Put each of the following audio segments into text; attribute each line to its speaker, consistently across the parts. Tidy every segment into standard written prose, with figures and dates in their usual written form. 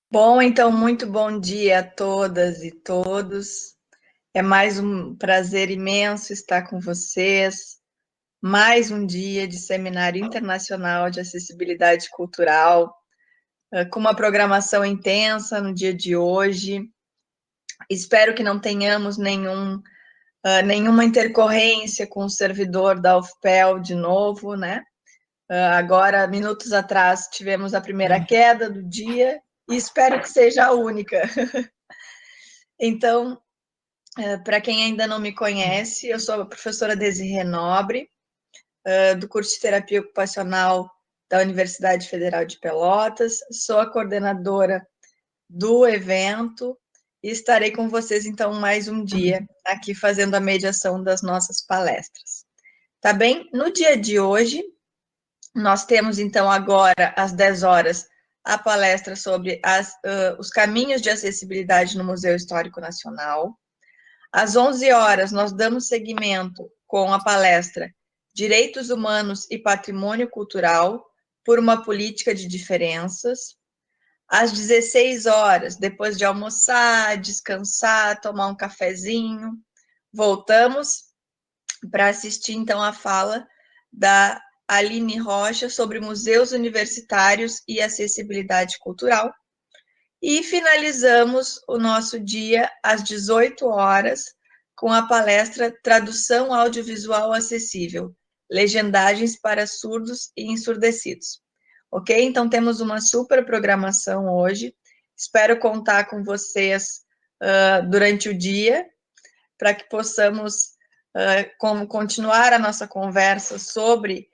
Speaker 1: Bom, então, muito bom dia a todas e todos. É mais um prazer imenso estar com vocês. Mais um dia de Seminário Internacional de Acessibilidade Cultural, com uma programação intensa no dia de hoje. Espero que não tenhamos nenhuma intercorrência com o servidor da UFPEL de novo, né? Agora, minutos atrás, tivemos a primeira queda do dia e espero que seja a única. Então, para quem ainda não me conhece, eu sou a professora Desirê Nobre, do curso de Terapia Ocupacional da Universidade Federal de Pelotas, sou a coordenadora do evento e estarei com vocês, então, mais um dia aqui fazendo a mediação das nossas palestras. Tá bem? No dia de hoje, nós temos, então, agora, às 10 horas, a palestra sobre os caminhos de acessibilidade no Museu Histórico Nacional. Às 11 horas, nós damos seguimento com a palestra Direitos Humanos e Patrimônio Cultural por uma Política de Diferenças. Às 16 horas, depois de almoçar, descansar, tomar um cafezinho, voltamos para assistir, então, a fala da Aline Rocha sobre museus universitários e acessibilidade cultural. E finalizamos o nosso dia às 18 horas com a palestra Tradução Audiovisual Acessível, Legendagens para Surdos e Ensurdecidos. Ok? Então, temos uma super programação hoje. Espero contar com vocês durante o dia, para que possamos continuar a nossa conversa sobre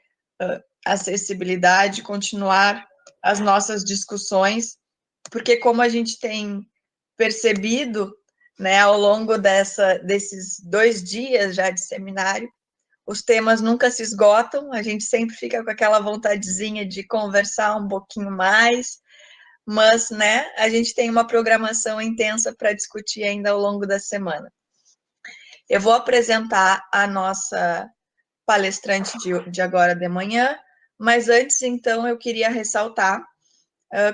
Speaker 1: acessibilidade, continuar as nossas discussões, porque como a gente tem percebido, né, ao longo desses 2 dias já de seminário, os temas nunca se esgotam, a gente sempre fica com aquela vontadezinha de conversar um pouquinho mais, mas, né, a gente tem uma programação intensa para discutir ainda ao longo da semana. Eu vou apresentar a nossa palestrante de agora de manhã, mas antes, então, eu queria ressaltar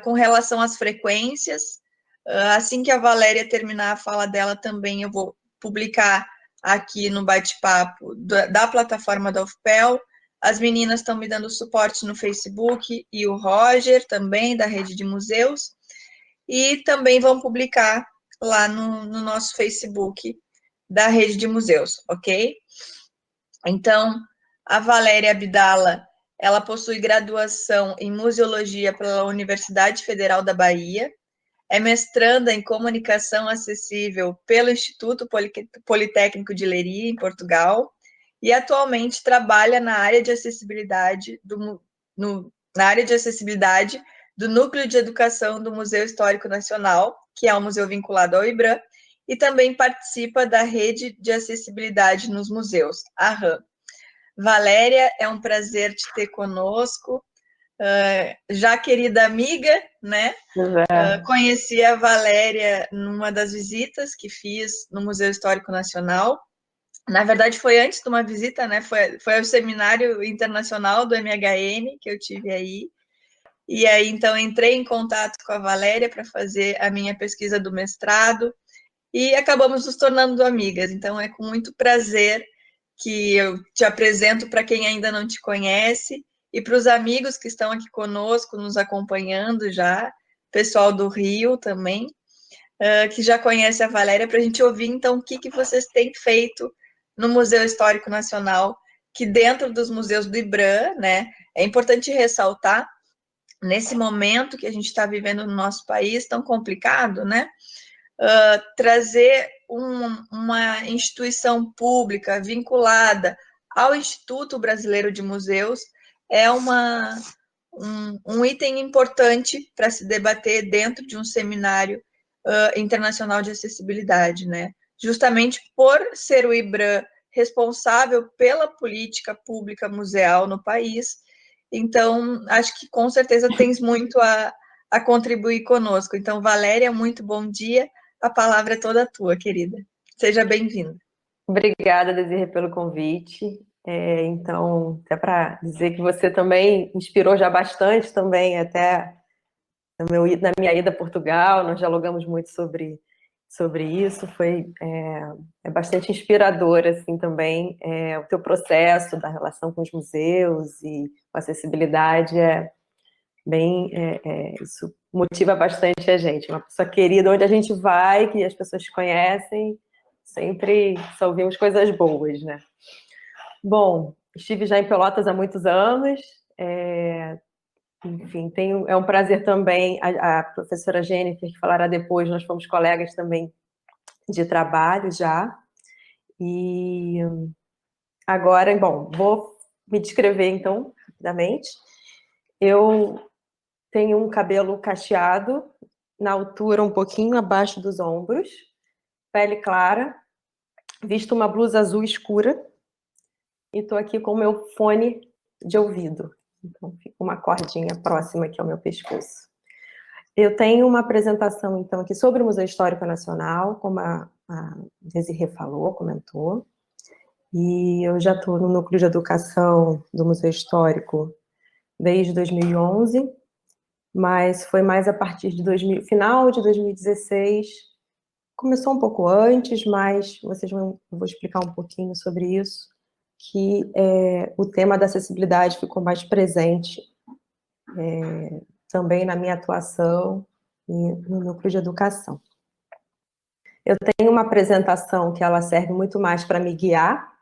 Speaker 1: com relação às frequências, assim que a Valéria terminar a fala dela também, eu vou publicar aqui no bate-papo da plataforma da UFPEL. As meninas estão me dando suporte no Facebook e o Roger também, da rede de museus, e também vão publicar lá no nosso Facebook da rede de museus, ok? Então, a Valéria Abdala, ela possui graduação em Museologia pela Universidade Federal da Bahia, é mestranda em Comunicação Acessível pelo Instituto Politécnico de Leiria, em Portugal, e atualmente trabalha na área de acessibilidade do Núcleo de Educação do Museu Histórico Nacional, que é um museu vinculado ao IBRAM, e também participa da Rede de Acessibilidade nos Museus, a RAM. Valéria, é um prazer te ter conosco, já querida amiga, né? Conheci a Valéria numa das visitas que fiz no Museu Histórico Nacional. Na verdade, foi antes de uma visita, né? Foi ao Seminário Internacional do MHN que eu tive aí. E aí, então, entrei em contato com a Valéria para fazer a minha pesquisa do mestrado e acabamos nos tornando amigas. Então, é com muito prazer que eu te apresento para quem ainda não te conhece e para os amigos que estão aqui conosco, nos acompanhando já, pessoal do Rio também, que já conhece a Valéria, para a gente ouvir, então, o que vocês têm feito no Museu Histórico Nacional, que dentro dos museus do IBRAM, né, é importante ressaltar, nesse momento que a gente está vivendo no nosso país, tão complicado, né, trazer uma instituição pública vinculada ao Instituto Brasileiro de Museus é um item importante para se debater dentro de um seminário internacional de acessibilidade, né? Justamente por ser o IBRAM responsável pela política pública museal no país. Então, acho que com certeza tens muito a contribuir conosco. Então, Valéria, muito bom dia. A palavra é toda tua, querida. Seja bem-vinda.
Speaker 2: Obrigada, Desirê, pelo convite. Então, até para dizer que você também inspirou já bastante também, até na minha ida a Portugal, nós dialogamos muito sobre isso, é bastante inspirador, assim, também, o teu processo da relação com os museus e com a acessibilidade isso motiva bastante a gente, uma pessoa querida, onde a gente vai, que as pessoas te conhecem, sempre só ouvimos coisas boas, né? Bom, estive já em Pelotas há muitos anos, enfim, é um prazer também, a professora Jennifer, que falará depois, nós fomos colegas também de trabalho já, e agora, bom, vou me descrever então, rapidamente. Eu tenho um cabelo cacheado, na altura um pouquinho abaixo dos ombros, pele clara, visto uma blusa azul escura, e estou aqui com o meu fone de ouvido. Então, fica uma cordinha próxima aqui ao meu pescoço. Eu tenho uma apresentação, então, aqui sobre o Museu Histórico Nacional, como a Desirê falou, comentou, e eu já estou no Núcleo de Educação do Museu Histórico desde 2011, mas foi mais a partir de final de 2016, começou um pouco antes, mas eu vou explicar um pouquinho sobre isso, que o tema da acessibilidade ficou mais presente também na minha atuação e no Núcleo de Educação. Eu tenho uma apresentação que ela serve muito mais para me guiar,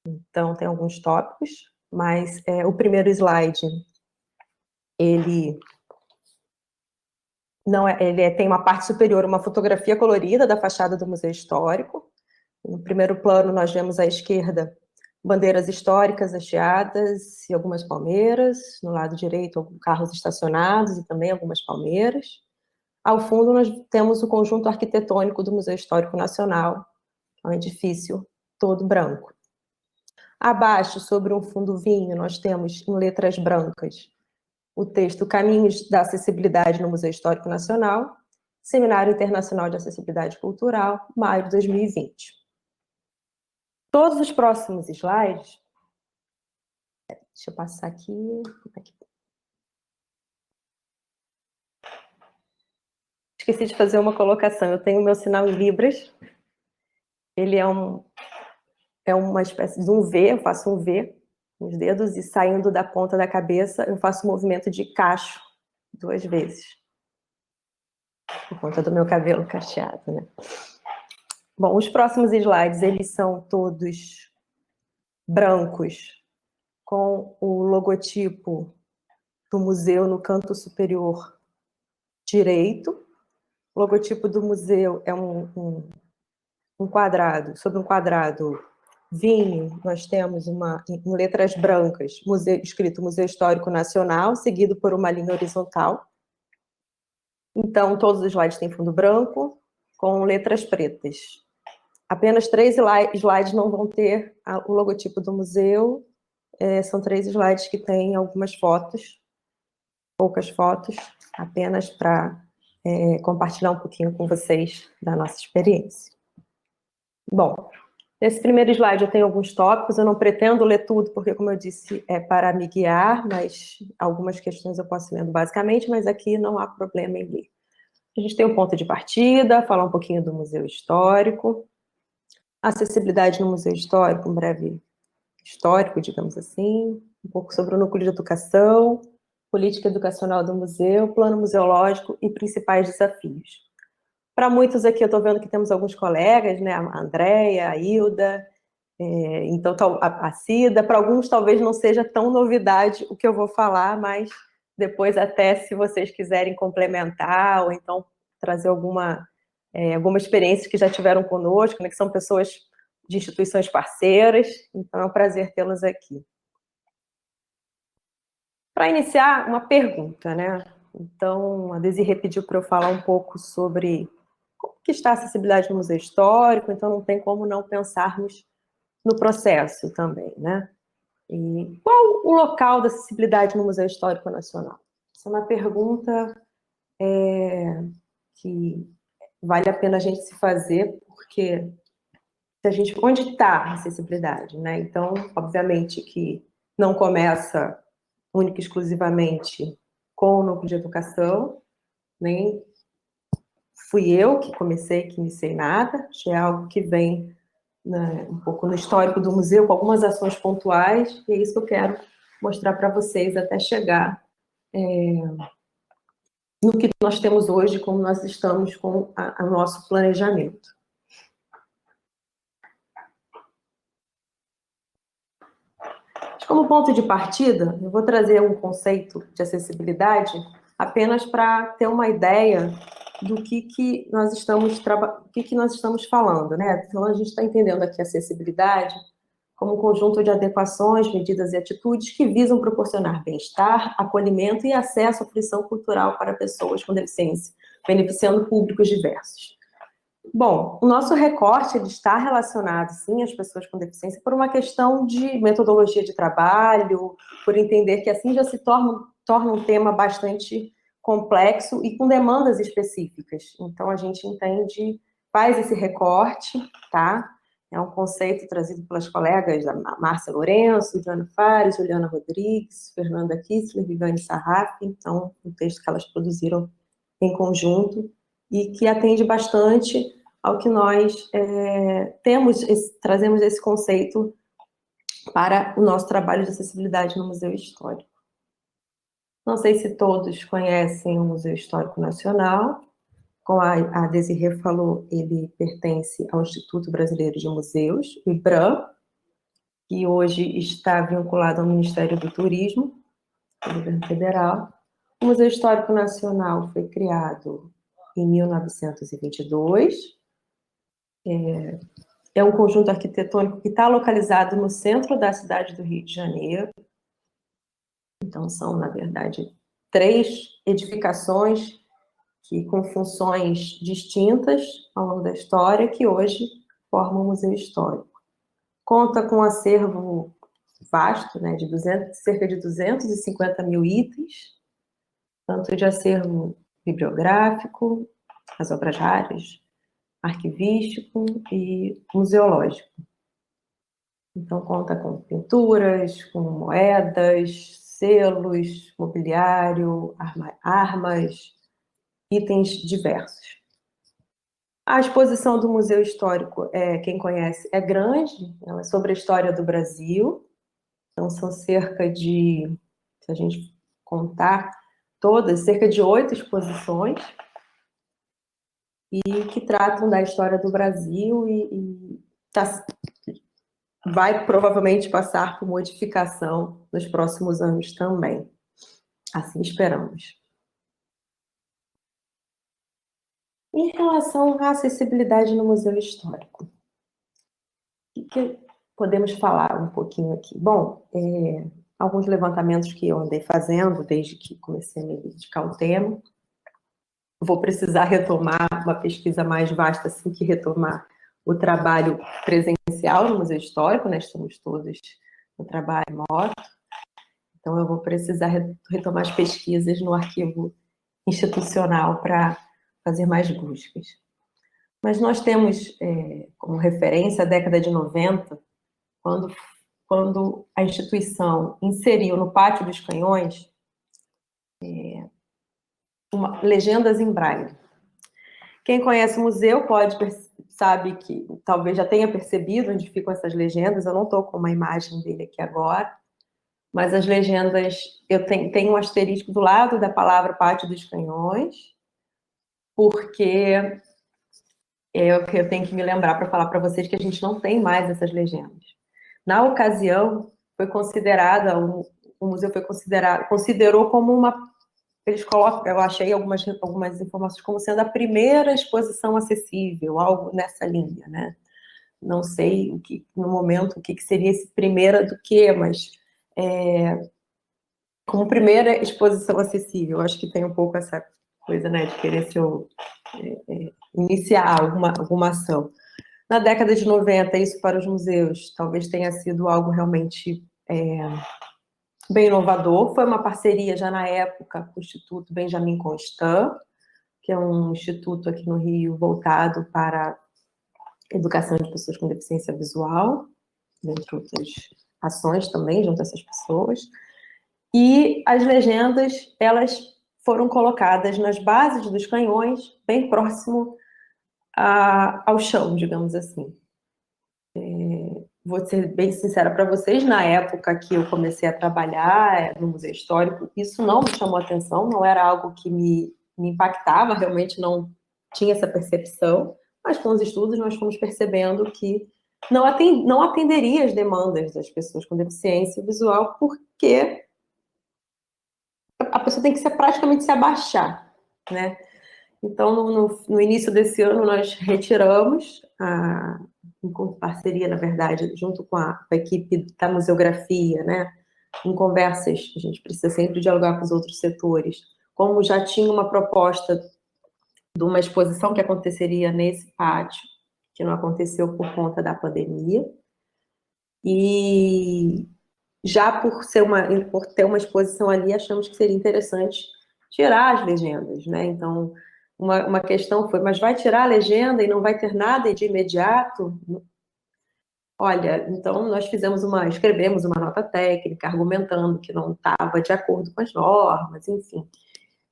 Speaker 2: então tem alguns tópicos, mas o primeiro slide, ele tem uma parte superior, uma fotografia colorida da fachada do Museu Histórico. No primeiro plano, nós vemos à esquerda bandeiras históricas hasteadas e algumas palmeiras. No lado direito, carros estacionados e também algumas palmeiras. Ao fundo, nós temos o conjunto arquitetônico do Museu Histórico Nacional, um edifício todo branco. Abaixo, sobre um fundo vinho, nós temos, em letras brancas, o texto Caminhos da Acessibilidade no Museu Histórico Nacional, Seminário Internacional de Acessibilidade Cultural, maio de 2020. Todos os próximos slides... Deixa eu passar aqui. Esqueci de fazer uma colocação. Eu tenho o meu sinal em Libras. Ele é uma espécie de um V, eu faço um V com os dedos e saindo da ponta da cabeça, eu faço um movimento de cacho 2 vezes. Por conta do meu cabelo cacheado, né? Bom, os próximos slides, eles são todos brancos, com o logotipo do museu no canto superior direito. O logotipo do museu é um quadrado, sobre um quadrado vinho, nós temos em letras brancas, escrito Museu Histórico Nacional, seguido por uma linha horizontal. Então, todos os slides têm fundo branco, com letras pretas. Apenas 3 slides não vão ter o logotipo do museu, são 3 slides que têm algumas fotos, poucas fotos, apenas para compartilhar um pouquinho com vocês da nossa experiência. Bom, nesse primeiro slide eu tenho alguns tópicos, eu não pretendo ler tudo, porque, como eu disse, é para me guiar, mas algumas questões eu posso ler basicamente, mas aqui não há problema em ler. A gente tem um ponto de partida, falar um pouquinho do Museu Histórico, acessibilidade no Museu Histórico, um breve histórico, digamos assim, um pouco sobre o núcleo de educação, política educacional do museu, plano museológico e principais desafios. Para muitos aqui, eu estou vendo que temos alguns colegas, né? A Andréia, a Hilda, então a Cida. Para alguns, talvez não seja tão novidade o que eu vou falar, mas depois até, se vocês quiserem complementar, ou então trazer alguma experiência que já tiveram conosco, né? Que são pessoas de instituições parceiras, então é um prazer tê-los aqui. Para iniciar, uma pergunta, né? Então, a Desirê pediu para eu falar um pouco sobre como que está a acessibilidade no Museu Histórico, então não tem como não pensarmos no processo também, né? E qual o local da acessibilidade no Museu Histórico Nacional? Essa é uma pergunta que vale a pena a gente se fazer, porque onde está a acessibilidade, né? Então, obviamente que não começa única e exclusivamente com o núcleo de educação, nem fui eu que comecei, que iniciei nada, já é algo que vem, né, um pouco no histórico do museu, com algumas ações pontuais, e é isso que eu quero mostrar para vocês até chegar no que nós temos hoje, como nós estamos com o nosso planejamento. Como ponto de partida, eu vou trazer um conceito de acessibilidade apenas para ter uma ideia do que nós estamos falando, né? Então, a gente está entendendo aqui a acessibilidade como um conjunto de adequações, medidas e atitudes que visam proporcionar bem-estar, acolhimento e acesso à fruição cultural para pessoas com deficiência, beneficiando públicos diversos. Bom, o nosso recorte ele está relacionado, sim, às pessoas com deficiência por uma questão de metodologia de trabalho, por entender que assim já se torna um tema bastante complexo e com demandas específicas. Então, a gente entende, faz esse recorte, tá? É um conceito trazido pelas colegas da Márcia Lourenço, Diana Fares, Juliana Rodrigues, Fernanda Kissler, Viviane Sarraf, então, um texto que elas produziram em conjunto e que atende bastante ao que nós trazemos esse conceito para o nosso trabalho de acessibilidade no Museu Histórico. Não sei se todos conhecem o Museu Histórico Nacional, como a Desirê falou, ele pertence ao Instituto Brasileiro de Museus, o IBRAM, que hoje está vinculado ao Ministério do Turismo, do governo federal. O Museu Histórico Nacional foi criado em 1922, é um conjunto arquitetônico que está localizado no centro da cidade do Rio de Janeiro. Então, são, na verdade, 3 edificações que, com funções distintas ao longo da história, que hoje formam o Museu Histórico. Conta com um acervo vasto, né, de cerca de 250 mil itens, tanto de acervo bibliográfico, as obras raras, arquivístico e museológico. Então, conta com pinturas, com moedas, selos, mobiliário, armas, itens diversos. A exposição do Museu Histórico, quem conhece, é grande, ela é sobre a história do Brasil. Então, são cerca de, se a gente contar todas, cerca de 8 exposições, e que tratam da história do Brasil vai provavelmente passar por modificação nos próximos anos também. Assim esperamos. Em relação à acessibilidade no Museu Histórico, o que podemos falar um pouquinho aqui? Bom, alguns levantamentos que eu andei fazendo desde que comecei a me dedicar ao tema. Vou precisar retomar uma pesquisa mais vasta, assim que retomar o trabalho presencial no Museu Histórico, né? Estamos todos no trabalho remoto, então eu vou precisar retomar as pesquisas no arquivo institucional para fazer mais buscas. Mas nós temos como referência a década de 90, quando a instituição inseriu no Pátio dos Canhões legendas em braille. Quem conhece o museu sabe que talvez já tenha percebido onde ficam essas legendas. Eu não estou com uma imagem dele aqui agora, mas as legendas, eu tenho um asterisco do lado da palavra Pátio dos Canhões, porque eu tenho que me lembrar para falar para vocês que a gente não tem mais essas legendas. Na ocasião, foi considerada, o museu considerou como uma, eles colocam, eu achei algumas informações como sendo a primeira exposição acessível, algo nessa linha, né? Não sei no momento o que seria esse primeira do que, mas como primeira exposição acessível, acho que tem um pouco essa coisa, né, de querer iniciar alguma ação. Na década de 90, isso para os museus talvez tenha sido algo realmente bem inovador. Foi uma parceria já na época com o Instituto Benjamin Constant, que é um instituto aqui no Rio voltado para a educação de pessoas com deficiência visual, dentre outras ações também junto a essas pessoas. e as legendas, elas foram colocadas nas bases dos canhões, bem próximo ao chão, digamos assim. Vou ser bem sincera para vocês, na época que eu comecei a trabalhar no Museu Histórico, isso não me chamou atenção, não era algo que me impactava, realmente não tinha essa percepção, mas com os estudos nós fomos percebendo que não atenderia as demandas das pessoas com deficiência visual, porque a pessoa tem que praticamente se abaixar, né? Então, no início desse ano, nós retiramos, em parceria, na verdade, junto com a equipe da museografia, né? Em conversas, a gente precisa sempre dialogar com os outros setores. Como já tinha uma proposta de uma exposição que aconteceria nesse pátio, que não aconteceu por conta da pandemia, e já por ter uma exposição ali, achamos que seria interessante tirar as legendas, né? Então, uma questão foi, mas vai tirar a legenda e não vai ter nada de imediato? Olha, então nós escrevemos uma nota técnica argumentando que não estava de acordo com as normas, enfim.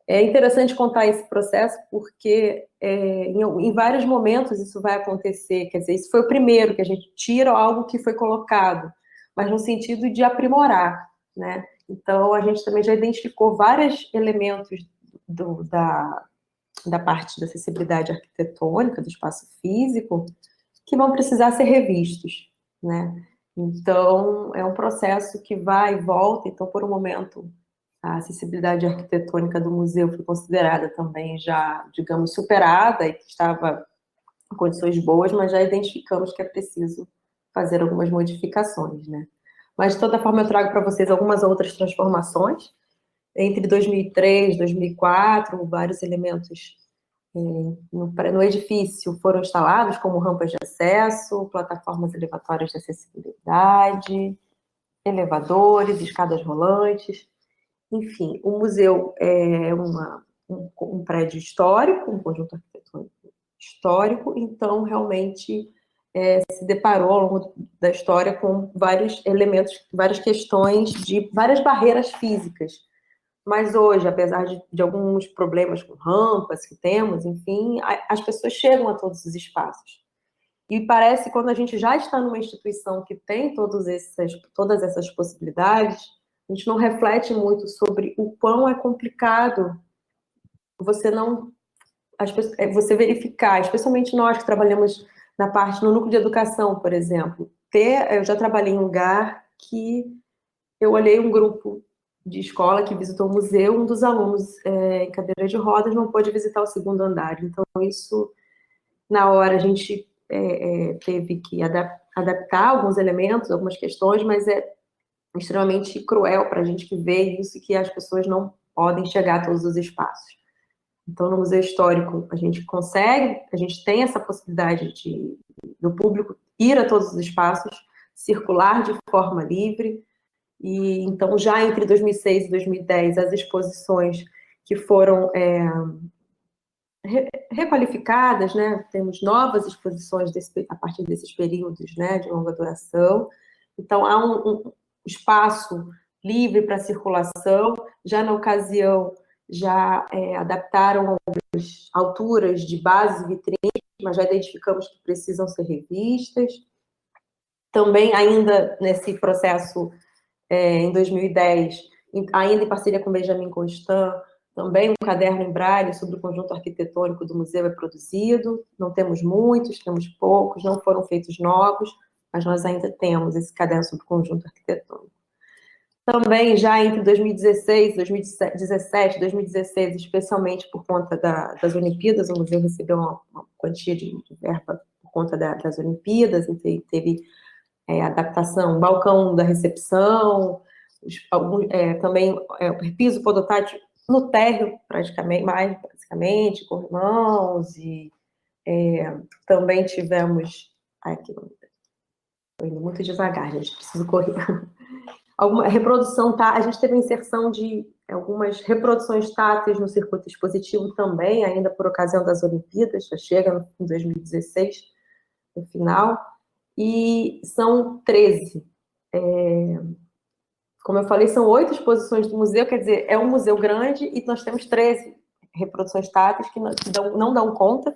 Speaker 2: É interessante contar esse processo porque em vários momentos isso vai acontecer, quer dizer, isso foi o primeiro que a gente tira algo que foi colocado, mas no sentido de aprimorar, né? Então, a gente também já identificou vários elementos da parte da acessibilidade arquitetônica, do espaço físico, que vão precisar ser revistos, né? Então, é um processo que vai e volta. Então, por um momento, a acessibilidade arquitetônica do museu foi considerada também já, digamos, superada e que estava em condições boas, mas já identificamos que é preciso fazer algumas modificações, né? Mas, de toda forma, eu trago para vocês algumas outras transformações. Entre 2003 e 2004, vários elementos no edifício foram instalados, como rampas de acesso, plataformas elevatórias de acessibilidade, elevadores, escadas rolantes. Enfim, o museu é um prédio histórico, um conjunto arquitetônico histórico, então realmente se deparou ao longo da história com vários elementos, várias questões de várias barreiras físicas. Mas hoje, apesar de alguns problemas com rampas que temos, enfim, as pessoas chegam a todos os espaços. E parece que quando a gente já está numa instituição que tem todas essas possibilidades, a gente não reflete muito sobre o quão é complicado você verificar, especialmente nós que trabalhamos no núcleo de educação, por exemplo. Eu já trabalhei em um lugar que eu olhei um grupo de escola que visitou o museu, um dos alunos em cadeira de rodas não pôde visitar o segundo andar. Então, isso, na hora, a gente teve que adaptar alguns elementos, algumas questões, mas é extremamente cruel para a gente que vê isso, que as pessoas não podem chegar a todos os espaços. Então, no Museu Histórico, a gente tem essa possibilidade do público ir a todos os espaços, circular de forma livre. E então, já entre 2006 e 2010, as exposições que foram requalificadas, né? Temos novas exposições a partir desses períodos, né, de longa duração. Então, há um espaço livre para circulação. Já na ocasião, já adaptaram as alturas de bases e vitrines, mas já identificamos que precisam ser revistas. Também, ainda nesse processo, em 2010, ainda em parceria com Benjamin Constant, também um caderno em braille sobre o conjunto arquitetônico do museu é produzido. Não temos muitos, temos poucos, não foram feitos novos, mas nós ainda temos esse caderno sobre o conjunto arquitetônico. Também, já entre 2016, 2017, 2016, especialmente por conta das Olimpíadas, o museu recebeu uma quantia de verba por conta das Olimpíadas, então teve adaptação, balcão da recepção, também o piso podotrátil no térreo, basicamente, corrimãos, e também tivemos... Aqui, estou indo muito devagar, gente, preciso correr. Alguma reprodução, tá? A gente teve a inserção de algumas reproduções táteis no circuito expositivo também, ainda por ocasião das Olimpíadas, já chega em 2016, no final, e são 13 Como eu falei, são 8 exposições do museu, quer dizer, é um museu grande e nós temos 13 reproduções táteis que não dão conta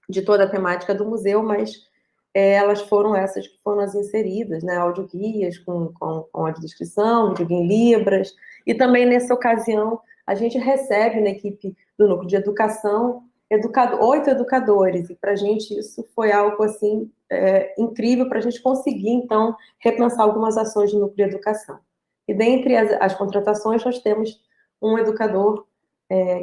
Speaker 2: de toda a temática do museu, mas elas foram essas que foram as inseridas, né? Audioguias com audiodescrição, vídeo em Libras, e também nessa ocasião a gente recebe na equipe do Núcleo de Educação 8 educadores, e para a gente isso foi algo assim incrível para a gente conseguir, então, repensar algumas ações do Núcleo de Educação. E dentre as contratações, nós temos um educador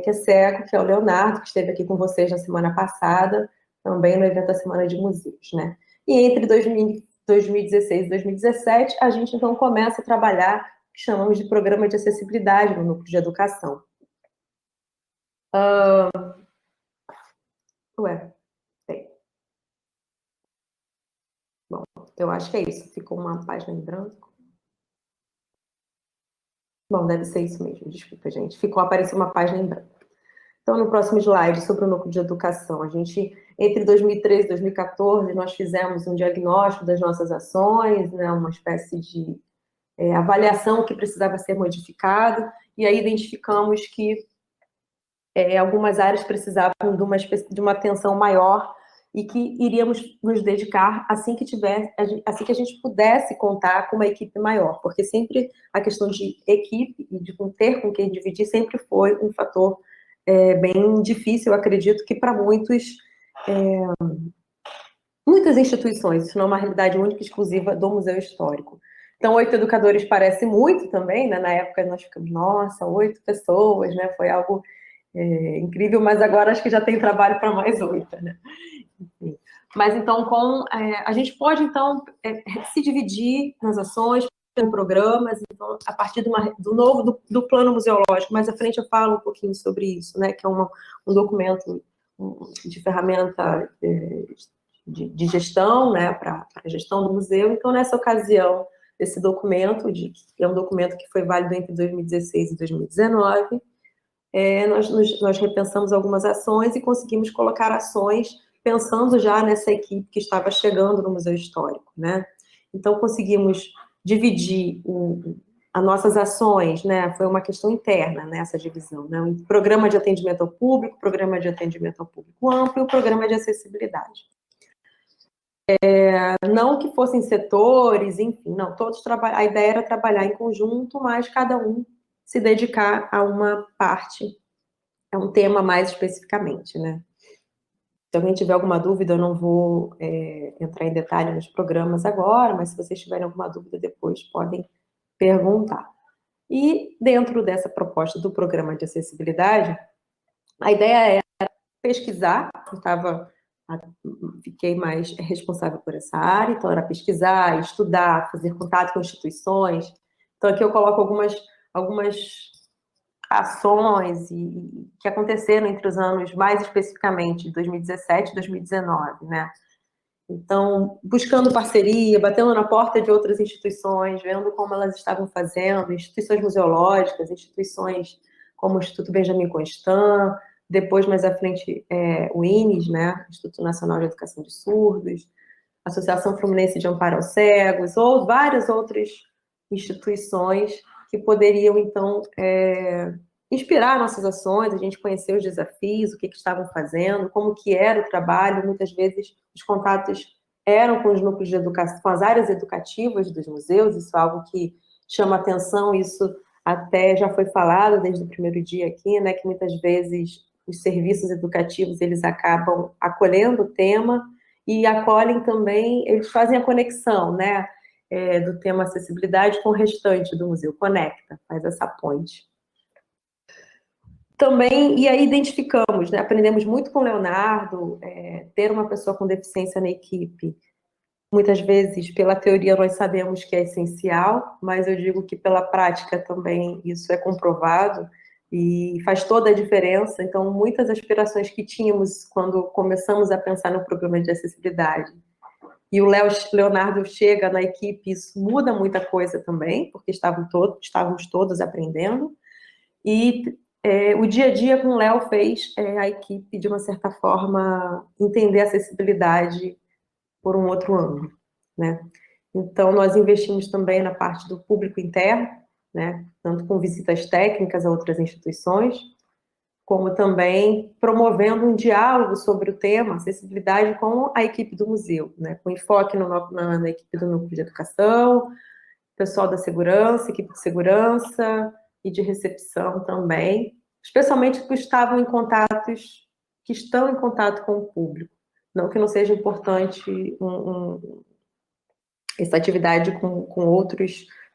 Speaker 2: que é cego, que é o Leonardo, que esteve aqui com vocês na semana passada, também no evento da Semana de Museus, né? E entre 2016 e 2017, a gente, então, começa a trabalhar o que chamamos de Programa de Acessibilidade no Núcleo de Educação. Tem. Bom, eu acho que é isso. Ficou uma página em branco. Bom, deve ser isso mesmo, desculpa, gente. Apareceu uma página em branco. Então, no próximo slide, sobre o Núcleo de Educação, a gente, entre 2013 e 2014, nós fizemos um diagnóstico das nossas ações, né, uma espécie de avaliação que precisava ser modificado, e aí identificamos que algumas áreas precisavam de uma atenção maior e que iríamos nos dedicar assim que a gente pudesse contar com uma equipe maior, porque sempre a questão de equipe e de ter com quem dividir sempre foi um fator bem difícil, eu acredito que para muitas instituições, isso não é uma realidade única e exclusiva do Museu Histórico. Então, 8 educadores parece muito também, né? Na época nós ficamos, nossa, 8 pessoas, né? Foi algo incrível, mas agora acho que já tem trabalho para mais 8, né? Enfim. Mas então, a gente pode, então, se dividir nas ações, em programas, então, a partir do plano museológico. Mais à frente eu falo um pouquinho sobre isso, né? Que é um documento de ferramenta de gestão, né? Para a gestão do museu. Então, nessa ocasião, esse documento, é um documento que foi válido entre 2016 e 2019, nós repensamos algumas ações e conseguimos colocar ações pensando já nessa equipe que estava chegando no Museu Histórico, né? Então, conseguimos dividir as nossas ações, né? Foi uma questão interna nessa divisão, né? Um programa de atendimento ao público, programa de atendimento ao público amplo e o programa de acessibilidade. Não que fossem setores, enfim, não, a ideia era trabalhar em conjunto, mas cada um se dedicar a uma parte, a um tema mais especificamente, né? Se alguém tiver alguma dúvida, eu não vou entrar em detalhe nos programas agora, mas se vocês tiverem alguma dúvida depois, podem perguntar. E dentro dessa proposta do programa de acessibilidade, a ideia era pesquisar, fiquei mais responsável por essa área, então era pesquisar, estudar, fazer contato com instituições. Então aqui eu coloco algumas ações que aconteceram entre os anos, mais especificamente, 2017 e 2019, né? Então, buscando parceria, batendo na porta de outras instituições, vendo como elas estavam fazendo, instituições museológicas, instituições como o Instituto Benjamin Constant, depois, mais à frente, o INES, né? Instituto Nacional de Educação de Surdos, Associação Fluminense de Amparo aos Cegos, ou várias outras instituições que poderiam, então, inspirar nossas ações, a gente conhecer os desafios, o que estavam fazendo, como que era o trabalho. Muitas vezes os contatos eram com os núcleos de educação, com as áreas educativas dos museus, isso é algo que chama atenção, isso até já foi falado desde o primeiro dia aqui, né, que muitas vezes os serviços educativos, eles acabam acolhendo o tema e acolhem também, eles fazem a conexão, né, do tema acessibilidade com o restante do museu, conecta, faz essa ponte. Também, e aí identificamos, né, aprendemos muito com o Leonardo, ter uma pessoa com deficiência na equipe, muitas vezes, pela teoria, nós sabemos que é essencial, mas eu digo que pela prática também isso é comprovado e faz toda a diferença. Então, muitas aspirações que tínhamos quando começamos a pensar no programa de acessibilidade, e o Leonardo chega na equipe, isso muda muita coisa também, porque estávamos todos aprendendo, e o dia a dia com o Léo fez a equipe, de uma certa forma, entender a acessibilidade por um outro ângulo, né? Então, nós investimos também na parte do público interno, né? Tanto com visitas técnicas a outras instituições, como também promovendo um diálogo sobre o tema acessibilidade com a equipe do museu, né? Com enfoque na equipe do núcleo de educação, pessoal da segurança, equipe de segurança e de recepção também, especialmente que estavam em contatos, que estão em contato com o público. Não que não seja importante essa atividade com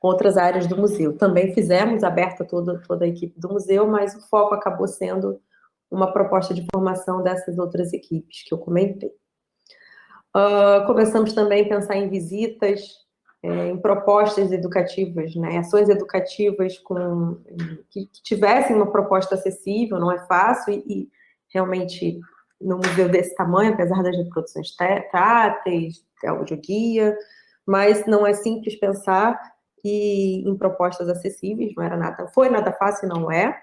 Speaker 2: outras áreas do museu. Também fizemos, aberta toda a equipe do museu, mas o foco acabou sendo uma proposta de formação dessas outras equipes que eu comentei. Começamos também a pensar em visitas, em propostas educativas, né, ações educativas que tivessem uma proposta acessível, não é fácil, e realmente, no museu desse tamanho, apesar das reproduções táteis, audioguia, mas não é simples pensar em propostas acessíveis, foi nada fácil, não é,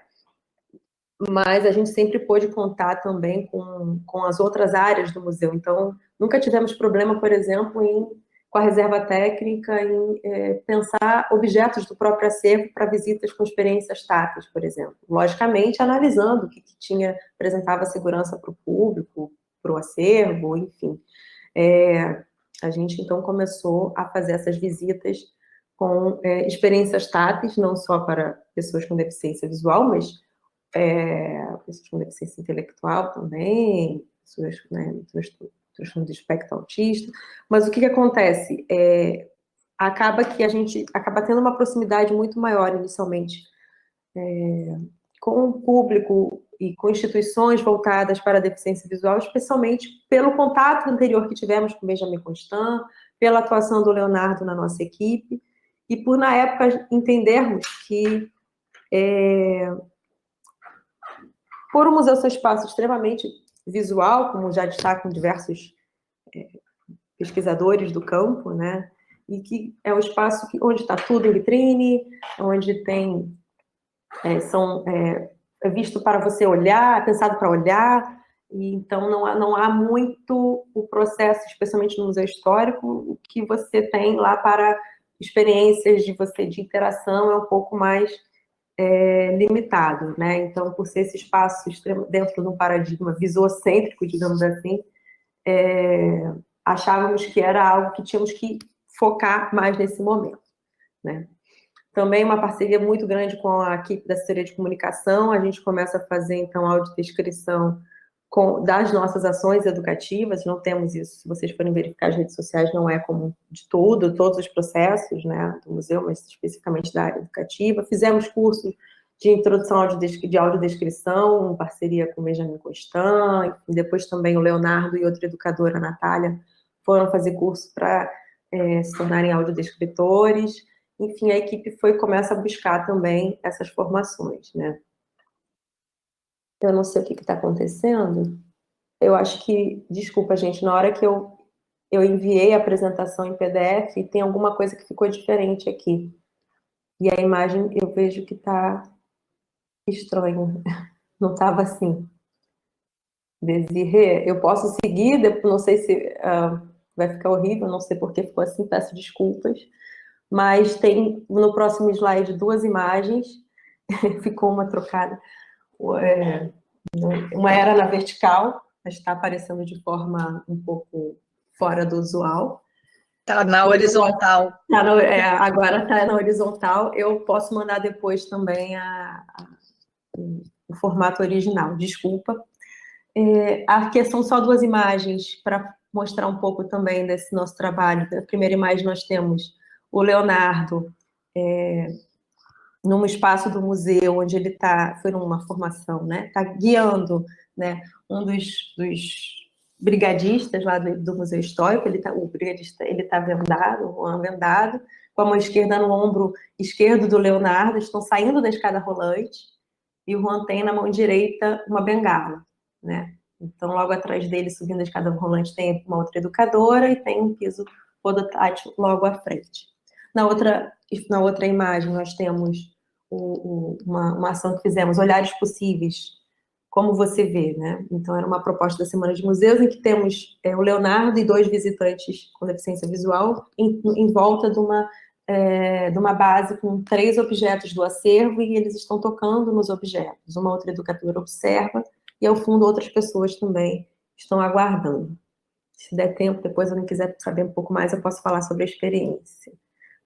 Speaker 2: mas a gente sempre pôde contar também com as outras áreas do museu. Então, nunca tivemos problema, por exemplo, com a reserva técnica, em pensar objetos do próprio acervo para visitas com experiências táteis, por exemplo. Logicamente, analisando o que apresentava segurança para o público, para o acervo, enfim. A gente, então, começou a fazer essas visitas com experiências táteis, não só para pessoas com deficiência visual, mas pessoas com deficiência intelectual também, pessoas, né, transtorno de espectro autista, mas o que acontece? Acaba que a gente acaba tendo uma proximidade muito maior inicialmente com o público e com instituições voltadas para a deficiência visual, especialmente pelo contato anterior que tivemos com Benjamin Constant, pela atuação do Leonardo na nossa equipe, e por, na época, entendermos que por o museu ser um espaço extremamente visual, como já destacam diversos pesquisadores do campo, né? E que é um espaço onde está tudo em vitrine, onde tem é visto para você olhar, é pensado para olhar, e então não há muito o processo, especialmente no museu histórico, o que você tem lá para experiências de interação é um pouco mais limitado, né? Então, por ser esse espaço dentro de um paradigma visocêntrico, digamos assim, achávamos que era algo que tínhamos que focar mais nesse momento, né? Também uma parceria muito grande com a equipe da assessoria de comunicação, a gente começa a fazer, então, audiodescrição das nossas ações educativas, não temos isso, se vocês forem verificar as redes sociais, não é como de todos os processos, né, do museu, mas especificamente da área educativa. Fizemos curso de introdução de audiodescrição, em parceria com o Benjamin Constant, depois também o Leonardo e outra educadora, a Natália, foram fazer curso para se tornarem audiodescritores. Enfim, a equipe começa a buscar também essas formações, né. Eu não sei o que está acontecendo. Eu acho que, desculpa, gente, na hora que eu enviei a apresentação em PDF, tem alguma coisa que ficou diferente aqui. E a imagem eu vejo que está estranho. Não estava assim. Desirê, eu posso seguir, não sei se vai ficar horrível, não sei porque ficou assim, peço desculpas. Mas tem no próximo slide 2 imagens, ficou uma trocada. Uma era na vertical, mas está aparecendo de forma um pouco fora do usual.
Speaker 1: Está na horizontal.
Speaker 2: Agora está na horizontal. Eu posso mandar depois também o formato original, desculpa. Aqui são só 2 imagens para mostrar um pouco também desse nosso trabalho. Na primeira imagem nós temos o Leonardo num espaço do museu onde ele foi numa formação, né? Está guiando, né? Um dos brigadistas lá do Museu Histórico, o brigadista, ele está vendado, com a mão esquerda no ombro esquerdo do Leonardo, estão saindo da escada rolante, e o Juan tem na mão direita uma bengala, né? Então, logo atrás dele, subindo a escada rolante, tem uma outra educadora e tem um piso podotátil logo à frente. Na outra imagem, nós temos uma ação que fizemos, Olhares Possíveis, como você vê, né? Então, era uma proposta da Semana de Museus, em que temos o Leonardo e 2 visitantes com deficiência visual em volta de uma de uma base com 3 objetos do acervo e eles estão tocando nos objetos. Uma outra educadora observa e, ao fundo, outras pessoas também estão aguardando. Se der tempo, depois, se eu não quiser saber um pouco mais, eu posso falar sobre a experiência.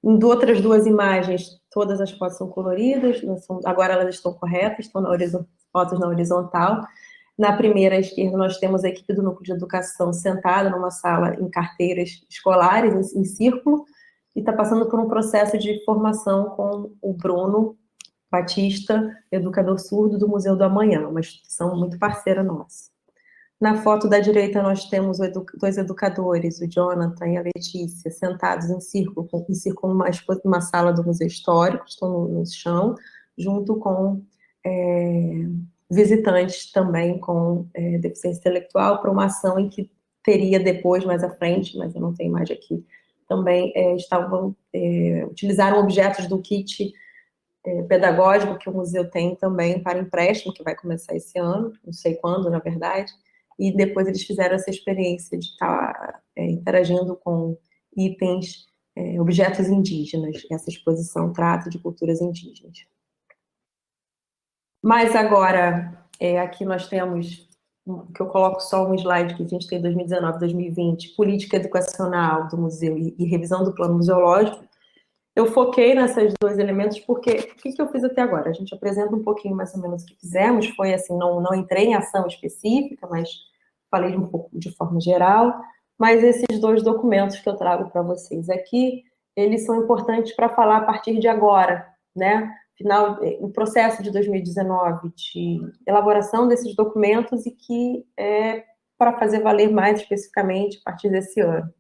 Speaker 2: Em outras 2 imagens, todas as fotos são coloridas, agora elas estão corretas, estão fotos na horizontal. Na primeira, à esquerda, nós temos a equipe do Núcleo de Educação sentada numa sala em carteiras escolares, em círculo, e está passando por um processo de formação com o Bruno Batista, educador surdo do Museu do Amanhã, uma instituição muito parceira nossa. Na foto da direita, nós temos 2 educadores, o Jonathan e a Letícia, sentados em círculo numa sala do Museu Histórico, estão no chão, junto com visitantes também com deficiência intelectual, para uma ação em que teria depois, mais à frente, mas eu não tenho imagem aqui, também utilizaram objetos do kit pedagógico que o museu tem também para empréstimo, que vai começar esse ano, não sei quando, na verdade, e depois eles fizeram essa experiência de estar interagindo com itens, objetos indígenas. Essa exposição trata de culturas indígenas. Mas agora, aqui nós temos, que eu coloco só um slide que a gente tem 2019, 2020, política educacional do museu e revisão do plano museológico. Eu foquei nesses 2 elementos porque, o que eu fiz até agora? A gente apresenta um pouquinho mais ou menos o que fizemos, foi assim, não entrei em ação específica, mas falei um pouco de forma geral, mas esses 2 documentos que eu trago para vocês aqui, eles são importantes para falar a partir de agora, né? O processo de 2019 de elaboração desses documentos e que é para fazer valer mais especificamente a partir desse ano.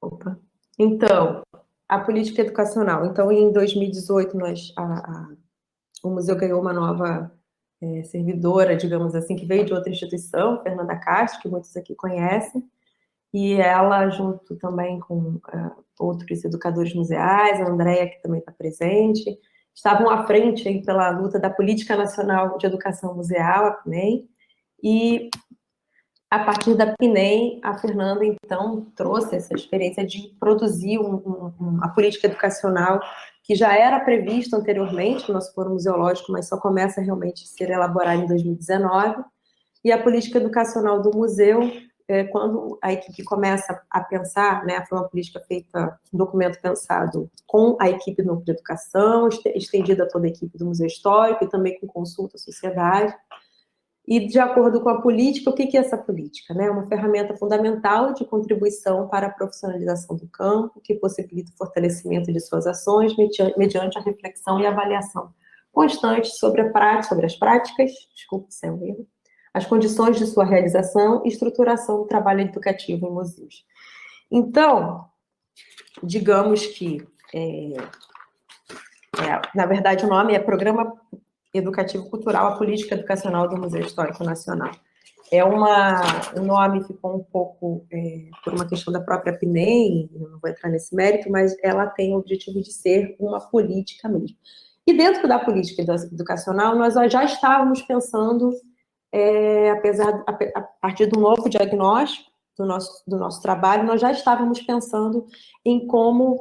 Speaker 2: Opa. Então, a política educacional. Então, em 2018, o museu ganhou uma nova servidora, digamos assim, que veio de outra instituição, Fernanda Castro, que muitos aqui conhecem, e ela, junto também com outros educadores museais, a Andréia, que também está presente, estavam à frente aí, pela luta da Política Nacional de Educação Museal, a PNEM, e a partir da PNEM, a Fernanda, então, trouxe essa experiência de produzir uma política educacional que já era prevista anteriormente no nosso plano museológico, mas só começa realmente a ser elaborada em 2019. E a política educacional do museu, quando a equipe começa a pensar, né, foi uma política feita, um documento pensado com a equipe do Núcleo de Educação, estendida a toda a equipe do Museu Histórico e também com consulta à sociedade. E, de acordo com a política, o que é essa política? Né? Uma ferramenta fundamental de contribuição para a profissionalização do campo, que possibilita o fortalecimento de suas ações mediante a reflexão e avaliação constante sobre as práticas, desculpe se é um erro, as condições de sua realização e estruturação do trabalho educativo em museus. Então, digamos que, na verdade, o nome é Programa Educativo Cultural, a Política Educacional do Museu Histórico Nacional. O nome ficou um pouco por uma questão da própria PNEM, eu não vou entrar nesse mérito, mas ela tem o objetivo de ser uma política mesmo. E dentro da política educacional, nós já estávamos pensando, a partir do novo diagnóstico do nosso trabalho, nós já estávamos pensando em como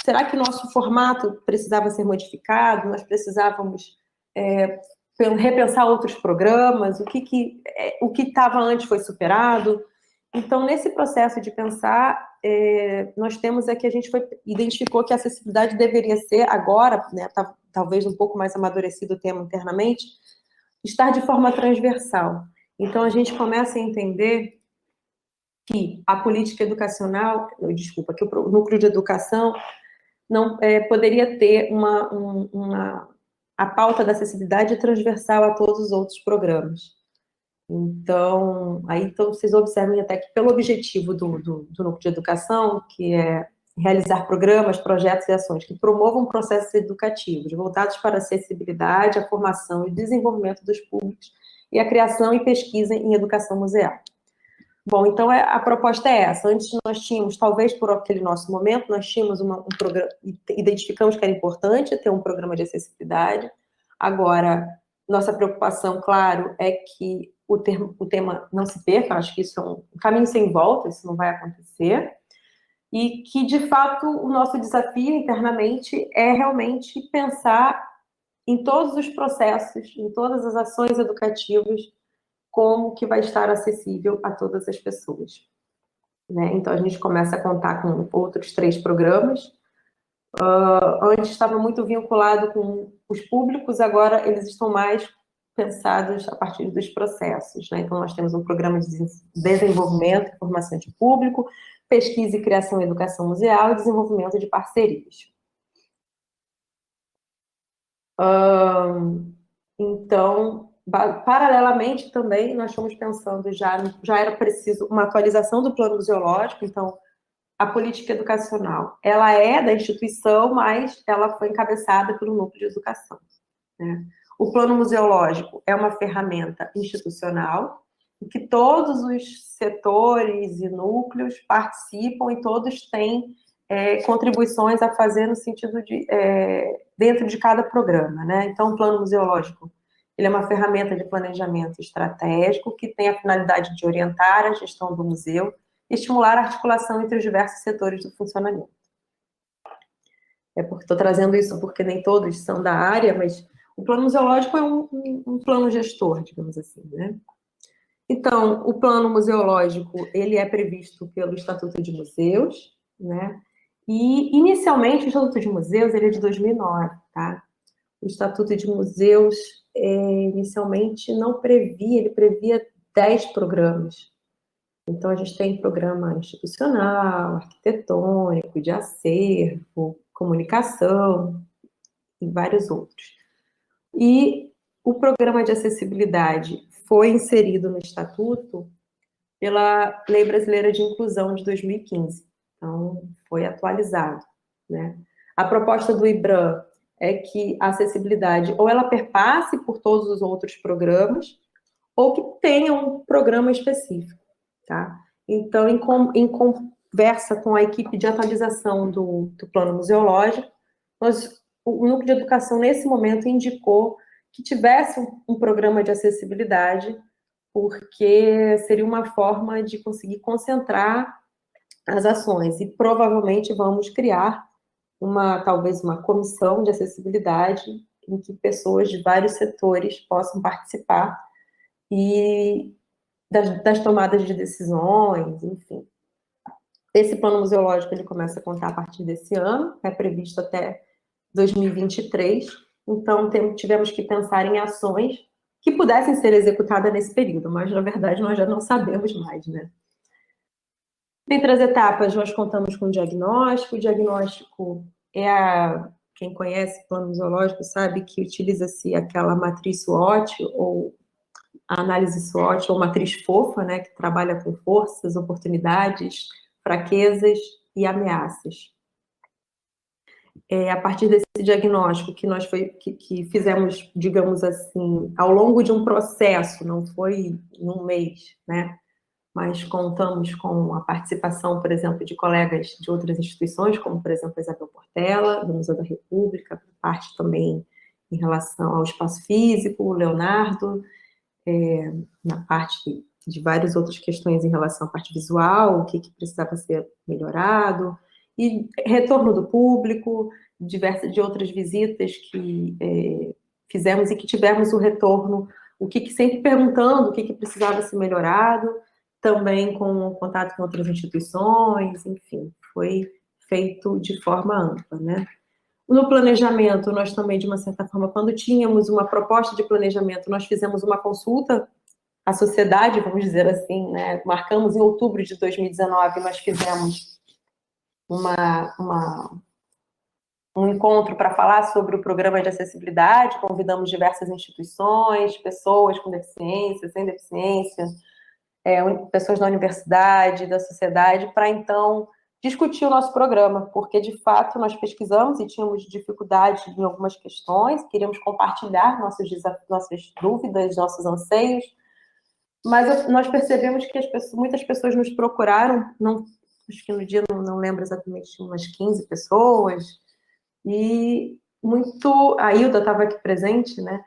Speaker 2: será que o nosso formato precisava ser modificado? Nós precisávamos repensar outros programas? O que estava antes foi superado? Então, nesse processo de pensar, nós temos que a gente identificou que a acessibilidade deveria ser agora, né, talvez um pouco mais amadurecido o tema internamente, estar de forma transversal. Então, a gente começa a entender que a política educacional, que o núcleo de educação não poderia ter a pauta da acessibilidade transversal a todos os outros programas. Então, vocês observem até que pelo objetivo do núcleo de educação, que é realizar programas, projetos e ações que promovam processos educativos voltados para a acessibilidade, a formação e desenvolvimento dos públicos e a criação e pesquisa em educação museal. Bom, então a proposta é essa. Antes nós tínhamos, talvez por aquele nosso momento, nós tínhamos um programa, identificamos que era importante ter um programa de acessibilidade. Agora, Nossa preocupação, claro, é que o tema não se perca, acho que isso é um caminho sem volta, isso não vai acontecer, e que, de fato, o nosso desafio internamente é realmente pensar em todos os processos, em todas as ações educativas, como que vai estar acessível a todas as pessoas, né? Então, a gente começa a contar com outros 3 programas. Antes estava muito vinculado com os públicos, agora eles estão mais pensados a partir dos processos, né? Então, nós temos um programa de desenvolvimento e formação de público, pesquisa e criação e educação museal e desenvolvimento de parcerias. Então, paralelamente também, nós estamos pensando, já era preciso uma atualização do plano museológico, então, a política educacional, ela é da instituição, mas ela foi encabeçada pelo núcleo de educação, né? O plano museológico é uma ferramenta institucional, em que todos os setores e núcleos participam e todos têm contribuições a fazer no sentido de, dentro de cada programa, né? Então, o plano museológico, ele é uma ferramenta de planejamento estratégico que tem a finalidade de orientar a gestão do museu e estimular a articulação entre os diversos setores do funcionamento. Porque estou trazendo isso porque nem todos são da área, mas o plano museológico é um plano gestor, digamos assim, né? Então, o plano museológico, ele é previsto pelo Estatuto de Museus, né? E, inicialmente, o Estatuto de Museus, ele é de 2009, tá? O Estatuto de Museus, inicialmente, não previa, ele previa 10 programas. Então, a gente tem programa institucional, arquitetônico, de acervo, comunicação e vários outros. E o programa de acessibilidade foi inserido no Estatuto pela Lei Brasileira de Inclusão de 2015. Então, foi atualizado, né? A proposta do IBRAM é que a acessibilidade ou ela perpasse por todos os outros programas ou que tenha um programa específico, tá? Então, em conversa com a equipe de atualização do plano museológico, o Núcleo de Educação, nesse momento, indicou que tivesse um programa de acessibilidade, porque seria uma forma de conseguir concentrar as ações, e provavelmente vamos criar talvez uma comissão de acessibilidade em que pessoas de vários setores possam participar e das tomadas de decisões, enfim. Esse plano museológico, ele começa a contar a partir desse ano, é previsto até 2023, então tivemos que pensar em ações que pudessem ser executadas nesse período, mas, na verdade, nós já não sabemos mais, né? Dentre as etapas, nós contamos com o diagnóstico. O diagnóstico quem conhece plano museológico sabe que utiliza-se aquela matriz SWOT, ou a análise SWOT, ou matriz FOFA, né, que trabalha com forças, oportunidades, fraquezas e ameaças. A partir desse diagnóstico que fizemos, digamos assim, ao longo de um processo, não foi num mês, né? Mas contamos com a participação, por exemplo, de colegas de outras instituições, como, por exemplo, a Isabel Portela, do Museu da República, parte também em relação ao espaço físico, o Leonardo, na parte de várias outras questões em relação à parte visual, o que precisava ser melhorado, e retorno do público, de outras visitas que fizemos e que tivemos o retorno, sempre perguntando o que precisava ser melhorado, também com contato com outras instituições, enfim, foi feito de forma ampla, né? No planejamento, nós também, de uma certa forma, quando tínhamos uma proposta de planejamento, nós fizemos uma consulta à sociedade, vamos dizer assim, né? Marcamos em outubro de 2019, nós fizemos um encontro para falar sobre o programa de acessibilidade, convidamos diversas instituições, pessoas com deficiência, sem deficiência, pessoas da universidade, da sociedade, para então discutir o nosso programa, porque de fato nós pesquisamos e tínhamos dificuldade em algumas questões, queríamos compartilhar nossas dúvidas, nossos anseios, mas nós percebemos que muitas pessoas nos procuraram, acho que no dia, não lembro exatamente, tinha umas 15 pessoas, e a Hilda estava aqui presente, né?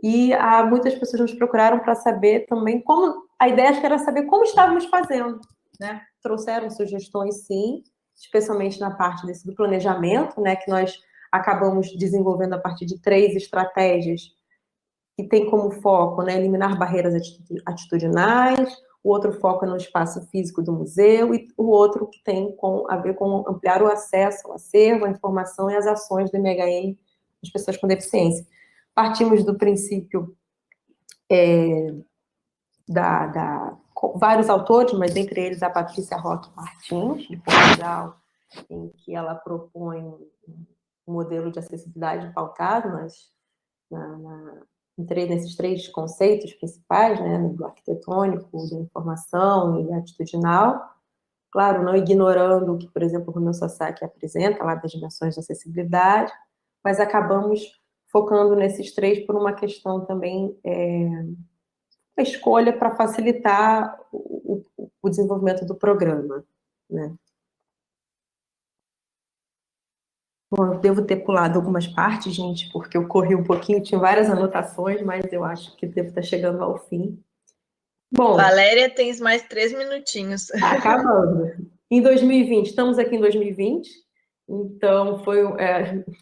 Speaker 2: E muitas pessoas nos procuraram para saber também como... A ideia acho que era saber como estávamos fazendo, né? Trouxeram sugestões, sim, especialmente na parte do planejamento, né? Que nós acabamos desenvolvendo a partir de 3 estratégias que tem como foco, né, eliminar barreiras atitudinais, o outro foco é no espaço físico do museu, e o outro que tem a ver com ampliar o acesso ao acervo, à informação e às ações do MHM das pessoas com deficiência. Partimos do princípio vários autores, mas entre eles a Patrícia Roque Martins, de Portugal, em que ela propõe um modelo de acessibilidade pautado nesses 3 conceitos principais, né, do arquitetônico, da informação e atitudinal, claro, não ignorando o que, por exemplo, o Romeu Sasaki apresenta lá das dimensões da acessibilidade, mas acabamos focando nesses 3 por uma questão também, a escolha para facilitar o desenvolvimento do programa, né. Bom, eu devo ter pulado algumas partes, gente, porque eu corri um pouquinho, tinha várias anotações, mas eu acho que devo estar chegando ao fim. Bom,
Speaker 1: Valéria, tens mais 3 minutinhos.
Speaker 2: tá acabando. Em 2020, estamos aqui em 2020, então foi,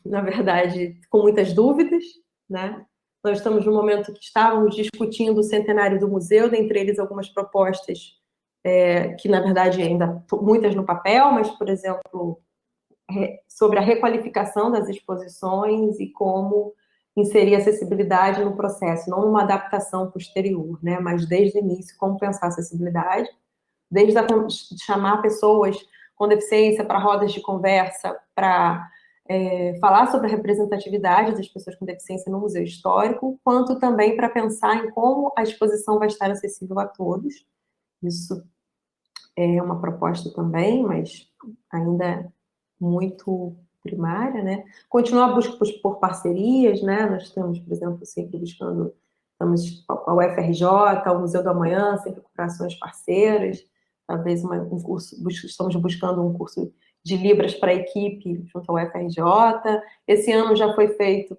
Speaker 2: na verdade, com muitas dúvidas, né? Nós estamos no momento que estávamos discutindo o centenário do museu, dentre eles algumas propostas que, na verdade, ainda muitas no papel, mas, por exemplo, sobre a requalificação das exposições e como inserir acessibilidade no processo, não numa adaptação posterior, né? Mas desde o início, como pensar acessibilidade, desde chamar pessoas com deficiência para rodas de conversa, para falar sobre a representatividade das pessoas com deficiência no Museu Histórico, quanto também para pensar em como a exposição vai estar acessível a todos. Isso é uma proposta também, mas ainda muito primária, né? Continuar a busca por parcerias, né? Nós estamos, por exemplo, sempre buscando, estamos com a UFRJ, o Museu do Amanhã, sempre com ações parceiras, talvez um curso, estamos buscando um curso de Libras para a equipe junto ao UFRJ. Esse ano já foi feito,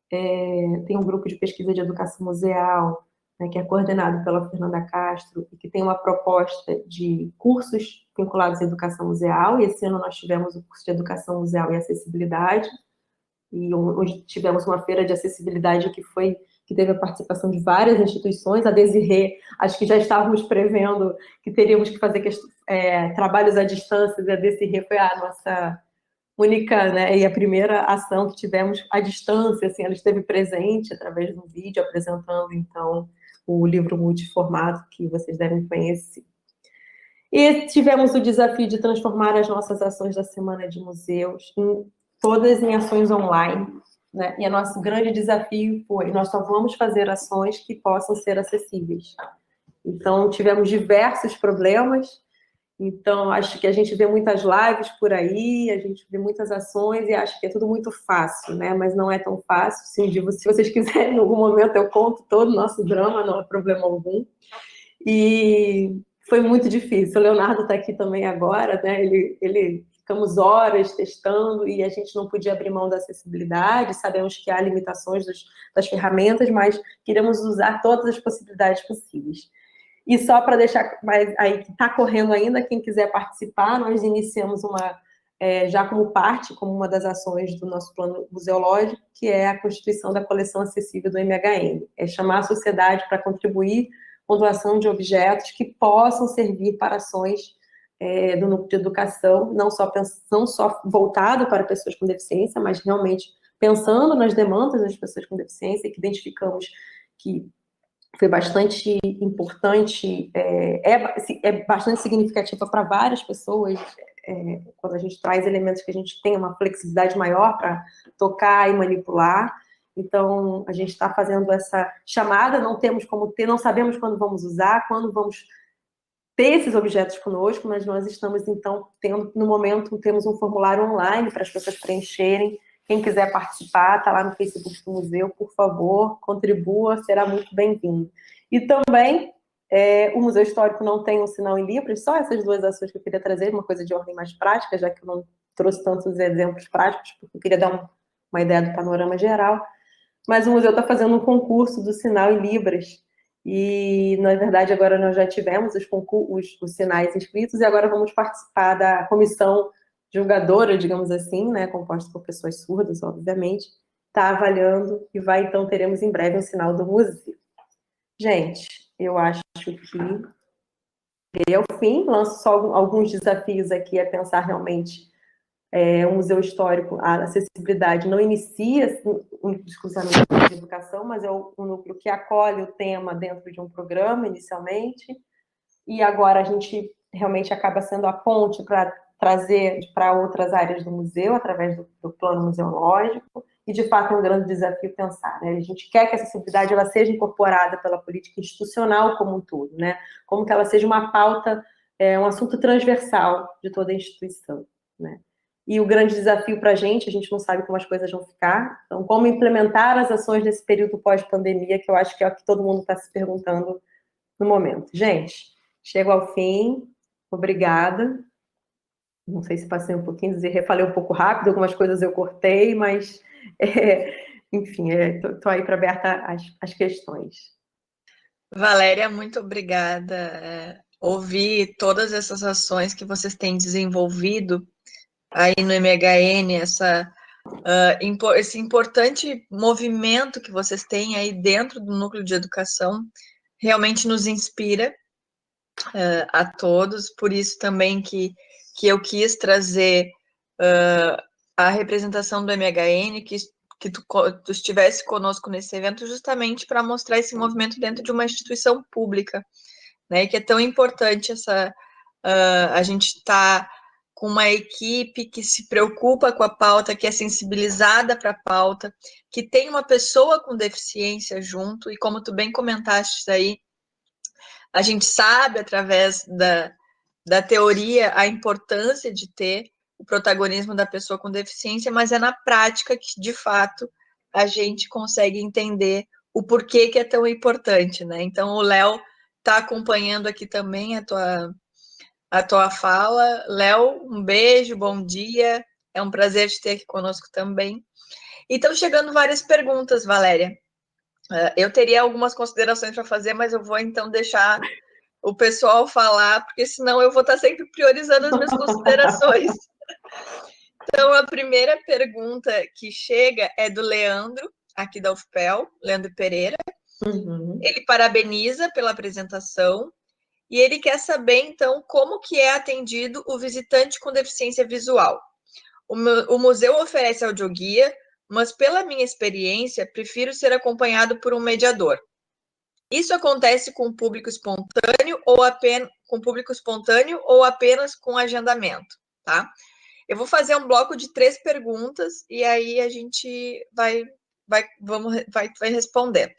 Speaker 2: tem um grupo de pesquisa de educação museal, né, que é coordenado pela Fernanda Castro, e que tem uma proposta de cursos vinculados à educação museal, e esse ano nós tivemos o curso de educação museal e acessibilidade, e hoje tivemos uma feira de acessibilidade que teve a participação de várias instituições. A Desirê, acho que já estávamos prevendo que teríamos que fazer trabalhos à distância, e a Desirê foi a nossa única, né, e a primeira ação que tivemos à distância, assim, ela esteve presente através de um vídeo apresentando, então, o livro multiformato que vocês devem conhecer. E tivemos o desafio de transformar as nossas ações da Semana de Museus todas em ações online, né? E o nosso grande desafio foi, nós só vamos fazer ações que possam ser acessíveis. Então, tivemos diversos problemas. Então, acho que a gente vê muitas lives por aí, a gente vê muitas ações e acha que é tudo muito fácil, né? Mas não é tão fácil. Se vocês quiserem, em algum momento eu conto todo o nosso drama, não há problema algum. E foi muito difícil. O Leonardo está aqui também agora, né? Ficamos horas testando e a gente não podia abrir mão da acessibilidade. Sabemos que há limitações das ferramentas, mas queremos usar todas as possibilidades possíveis. E só para deixar mais aí que está correndo ainda, quem quiser participar, nós iniciamos já como uma das ações do nosso plano museológico, que é a constituição da coleção acessível do MHM. É chamar a sociedade para contribuir com doação de objetos que possam servir para ações do núcleo de educação, não só voltado para pessoas com deficiência, mas realmente pensando nas demandas das pessoas com deficiência, que identificamos que foi bastante importante, é bastante significativa para várias pessoas, quando a gente traz elementos que a gente tem uma flexibilidade maior para tocar e manipular. Então, a gente está fazendo essa chamada, não temos como ter, não sabemos quando vamos usar, quando vamos ter esses objetos conosco, mas nós estamos, então, no momento, temos um formulário online para as pessoas preencherem. Quem quiser participar, está lá no Facebook do museu, por favor, contribua, será muito bem-vindo. E também, o Museu Histórico não tem um sinal em Libras, só essas 2 ações que eu queria trazer, uma coisa de ordem mais prática, já que eu não trouxe tantos exemplos práticos, porque eu queria dar uma ideia do panorama geral. mas o museu está fazendo um concurso do sinal em Libras. E, na verdade, agora nós já tivemos os sinais inscritos e agora vamos participar da comissão julgadora, digamos assim, né, composta por pessoas surdas, obviamente, está avaliando e então teremos em breve um sinal do museu. Gente, eu acho que é o fim, lanço só alguns desafios aqui a pensar realmente um museu histórico, a acessibilidade não inicia exclusivamente na educação, mas é um núcleo que acolhe o tema dentro de um programa, inicialmente, e agora a gente realmente acaba sendo a ponte para trazer para outras áreas do museu, através do plano museológico, e de fato é um grande desafio pensar, né? A gente quer que a acessibilidade ela seja incorporada pela política institucional como um todo, né? Como que ela seja uma pauta, um assunto transversal de toda a instituição, né? E o grande desafio para a gente não sabe como as coisas vão ficar, então como implementar as ações nesse período pós-pandemia, que eu acho que é o que todo mundo está se perguntando no momento. Gente, chego ao fim, obrigada. Não sei se passei um pouquinho, falei um pouco rápido, algumas coisas eu cortei, mas, enfim, estou aí para aberta às questões.
Speaker 1: Valéria, muito obrigada. Ouvir todas essas ações que vocês têm desenvolvido aí no MHN, esse importante movimento que vocês têm aí dentro do núcleo de educação, realmente nos inspira a todos, por isso também que eu quis trazer a representação do MHN, que tu estivesse conosco nesse evento, justamente para mostrar esse movimento dentro de uma instituição pública, né, que é tão importante a gente estar com uma equipe que se preocupa com a pauta, que é sensibilizada para a pauta, que tem uma pessoa com deficiência junto, e como tu bem comentaste aí, a gente sabe, através da teoria, a importância de ter o protagonismo da pessoa com deficiência, mas é na prática que, de fato, a gente consegue entender o porquê que é tão importante, né? Então, o Léo está acompanhando aqui também a tua fala. Léo, um beijo, bom dia. É um prazer te ter aqui conosco também. E estão chegando várias perguntas, Valéria. Eu teria algumas considerações para fazer, mas eu vou então deixar o pessoal falar, porque senão eu vou estar sempre priorizando as minhas considerações. Então, a primeira pergunta que chega é do Leandro, aqui da UFPEL, Leandro Pereira.
Speaker 2: Uhum.
Speaker 1: Ele parabeniza pela apresentação e ele quer saber, então, como que é atendido o visitante com deficiência visual. O museu oferece audioguia, mas pela minha experiência, prefiro ser acompanhado por um mediador. Isso acontece com público espontâneo ou apenas com agendamento, tá? Eu vou fazer um bloco de 3 perguntas e aí a gente vai respondendo.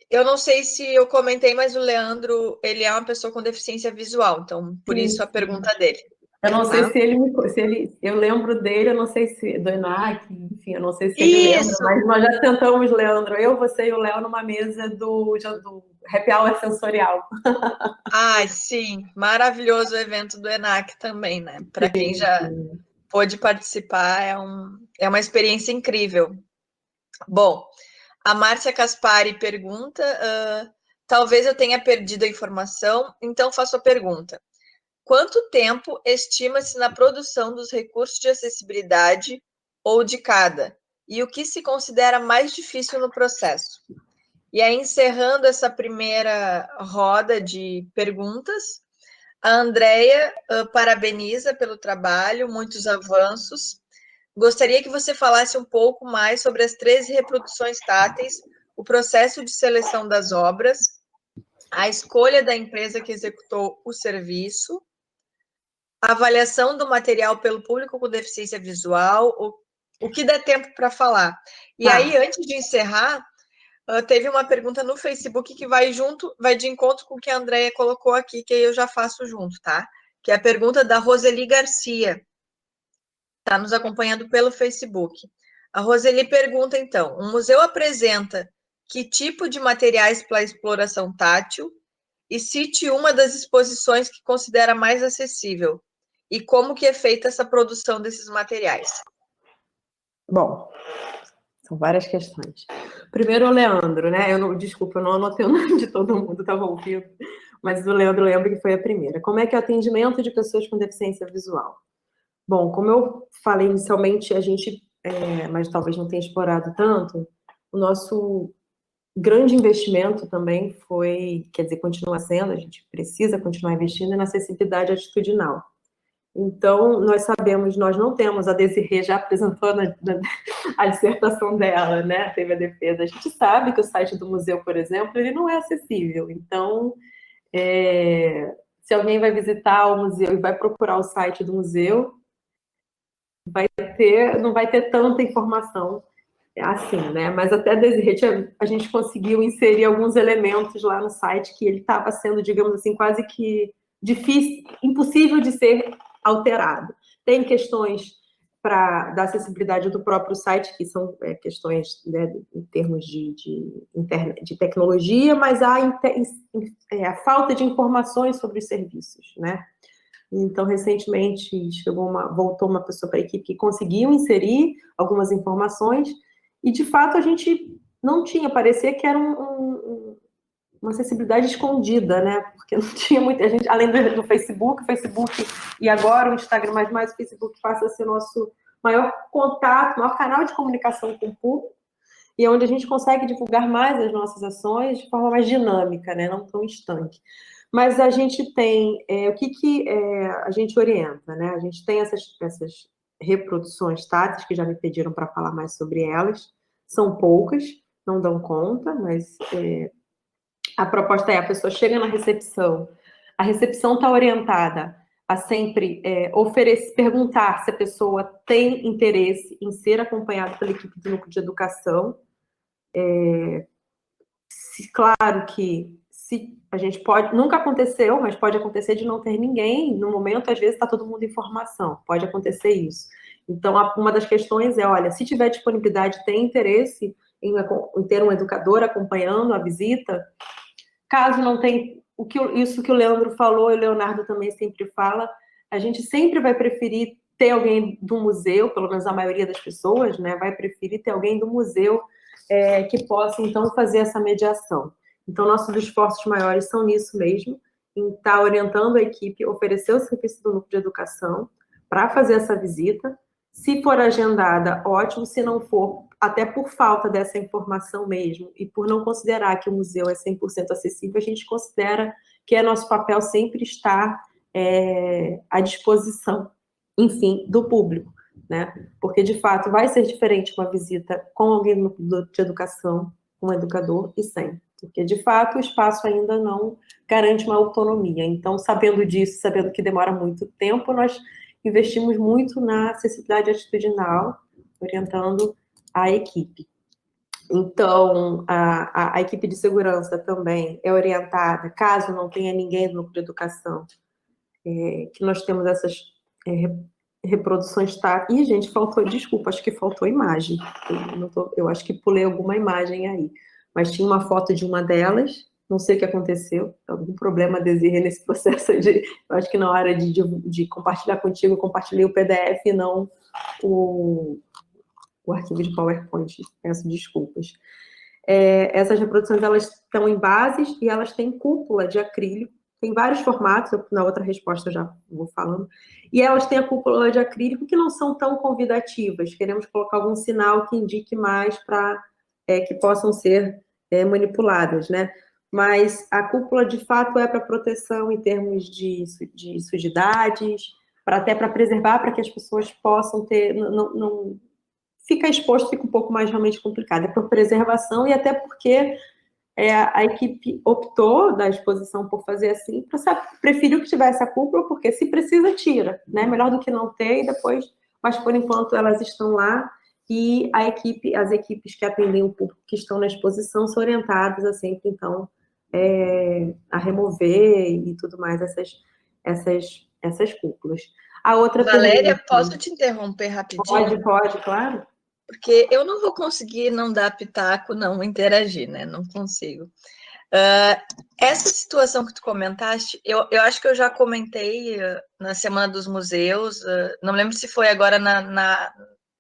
Speaker 1: Eu não sei se eu comentei, mas o Leandro, ele é uma pessoa com deficiência visual, então por isso a pergunta dele.
Speaker 2: Eu não sei se ele, eu lembro dele, eu não sei se do ENAC, enfim, eu não sei se ele lembra, mas nós já sentamos, Leandro, eu, você e o Léo numa mesa do Happy Hour sensorial.
Speaker 1: Ah, sim, maravilhoso o evento do ENAC também, né? Para quem já pôde participar, é uma experiência incrível. Bom, a Márcia Caspari pergunta, talvez eu tenha perdido a informação, então faço a pergunta. Quanto tempo estima-se na produção dos recursos de acessibilidade ou de cada? E o que se considera mais difícil no processo? E aí, encerrando essa primeira roda de perguntas, a Andrea parabeniza pelo trabalho, muitos avanços. Gostaria que você falasse um pouco mais sobre as 13 reproduções táteis, o processo de seleção das obras, a escolha da empresa que executou o serviço, a avaliação do material pelo público com deficiência visual, o que der tempo para falar. E aí, antes de encerrar, teve uma pergunta no Facebook que vai de encontro com o que a Andrea colocou aqui, que eu já faço junto, tá? Que é a pergunta da Roseli Garcia, está nos acompanhando pelo Facebook. A Roseli pergunta, então, o museu apresenta que tipo de materiais para exploração tátil e cite uma das exposições que considera mais acessível e como que é feita essa produção desses materiais.
Speaker 2: Bom, São várias questões. Primeiro o Leandro, né? Desculpa, eu não anotei o nome de todo mundo, estava ouvindo, mas o Leandro lembra que foi a primeira. Como é que é o atendimento de pessoas com deficiência visual? Bom, como eu falei inicialmente, a gente, mas talvez não tenha explorado tanto, o nosso grande investimento também foi, quer dizer, continua sendo, a gente precisa continuar investindo na acessibilidade atitudinal. Então, nós sabemos, nós não temos, a Desirê já apresentou a dissertação dela, né, teve a defesa, a gente sabe que o site do museu, por exemplo, ele não é acessível, então, se alguém vai visitar o museu e vai procurar o site do museu, não vai ter tanta informação assim, né? Mas até a gente conseguiu inserir alguns elementos lá no site que ele estava sendo, digamos assim, quase que difícil, impossível de ser alterado. Tem questões da acessibilidade do próprio site, que são questões, né, em termos de tecnologia, mas há a falta de informações sobre os serviços, né? Então, recentemente, voltou uma pessoa para a equipe que conseguiu inserir algumas informações e, de fato, a gente não tinha, parecia que era uma acessibilidade escondida, né? Porque não tinha muita gente, além do Facebook e agora o Instagram, mas mais o Facebook passa a ser o nosso maior contato, maior canal de comunicação com o público, e é onde a gente consegue divulgar mais as nossas ações de forma mais dinâmica, né? Não tão estanque. Mas a gente tem, o que a gente orienta, né? A gente tem essas reproduções táteis, que já me pediram para falar mais sobre elas, são poucas, não dão conta, mas a proposta a pessoa chega na recepção, a recepção está orientada a sempre perguntar se a pessoa tem interesse em ser acompanhada pela equipe do núcleo de educação. Claro que a gente nunca aconteceu, mas pode acontecer de não ter ninguém, no momento, às vezes, está todo mundo em formação, pode acontecer isso. Então, uma das questões é, olha, se tiver disponibilidade, tem interesse em ter um educador acompanhando a visita, caso não tenha, isso que o Leandro falou, e o Leonardo também sempre fala, a gente sempre vai preferir ter alguém do museu, pelo menos a maioria das pessoas, né, vai preferir ter alguém do museu que possa, então, fazer essa mediação. Então, nossos esforços maiores são nisso mesmo, em estar orientando a equipe, oferecer o serviço do núcleo de educação para fazer essa visita. Se for agendada, ótimo. Se não for, até por falta dessa informação mesmo, e por não considerar que o museu é 100% acessível, a gente considera que é nosso papel sempre estar à disposição, enfim, do público, né? Porque, de fato, vai ser diferente uma visita com alguém de educação, um educador, e sem. Porque, de fato, o espaço ainda não garante uma autonomia. Então, sabendo disso, sabendo que demora muito tempo, nós investimos muito na acessibilidade atitudinal, orientando a equipe. Então, a equipe de segurança também é orientada, caso não tenha ninguém do núcleo de educação, que nós temos essas reproduções táteis. Ih, gente, desculpa, acho que faltou imagem. Eu acho que pulei alguma imagem aí. Mas tinha uma foto de uma delas, não sei o que aconteceu, algum problema Desirê nesse processo eu acho que na hora de compartilhar contigo, eu compartilhei o PDF e não o arquivo de PowerPoint, peço desculpas. Essas reproduções, elas estão em bases e elas têm cúpula de acrílico, tem vários formatos, na outra resposta eu já vou falando, e elas têm a cúpula de acrílico que não são tão convidativas, queremos colocar algum sinal que indique mais para que possam ser manipuladas, né? Mas a cúpula, de fato, é para proteção em termos de sujidades, até para preservar, para que as pessoas possam ter, não fica exposto, fica um pouco mais realmente complicado. É por preservação e até porque a equipe optou da exposição por fazer assim, preferiu que tivesse a cúpula, porque se precisa, tira, né? Melhor do que não ter e depois, mas por enquanto elas estão lá e as equipes que atendem o público que estão na exposição são orientadas a sempre, então, a remover e tudo mais essas cúpulas. A outra
Speaker 1: Valéria, posso te interromper rapidinho?
Speaker 2: Pode, claro.
Speaker 1: Porque eu não vou conseguir não dar pitaco, não interagir, né? Não consigo. Essa situação que tu comentaste, eu acho que eu já comentei na Semana dos Museus, não lembro se foi agora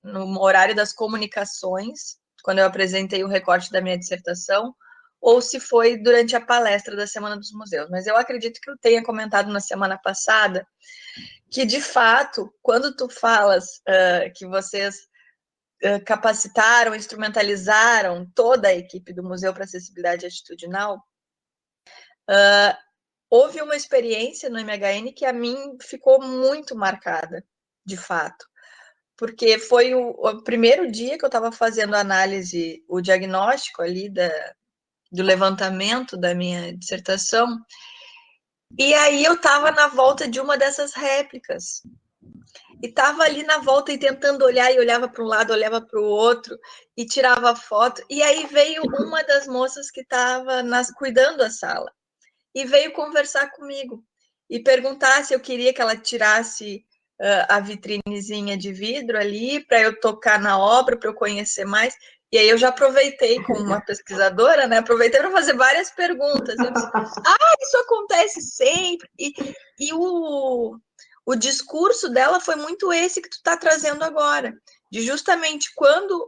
Speaker 1: no horário das comunicações, quando eu apresentei o recorte da minha dissertação, ou se foi durante a palestra da Semana dos Museus. Mas eu acredito que eu tenha comentado na semana passada que, de fato, quando tu falas que vocês capacitaram, instrumentalizaram toda a equipe do Museu para Acessibilidade Atitudinal, houve uma experiência no MHN que a mim ficou muito marcada, de fato, porque foi o primeiro dia que eu estava fazendo a análise, o diagnóstico ali do levantamento da minha dissertação, e aí eu estava na volta de uma dessas réplicas, e estava ali na volta e tentando olhar, e olhava para um lado, olhava para o outro, e tirava foto, e aí veio uma das moças que estava cuidando da sala, e veio conversar comigo, e perguntar se eu queria que ela tirasse a vitrinezinha de vidro ali, para eu tocar na obra, para eu conhecer mais. E aí eu já aproveitei, como uma pesquisadora, né? Aproveitei para fazer várias perguntas. Eu disse, isso acontece sempre. E o discurso dela foi muito esse que tu está trazendo agora, de justamente quando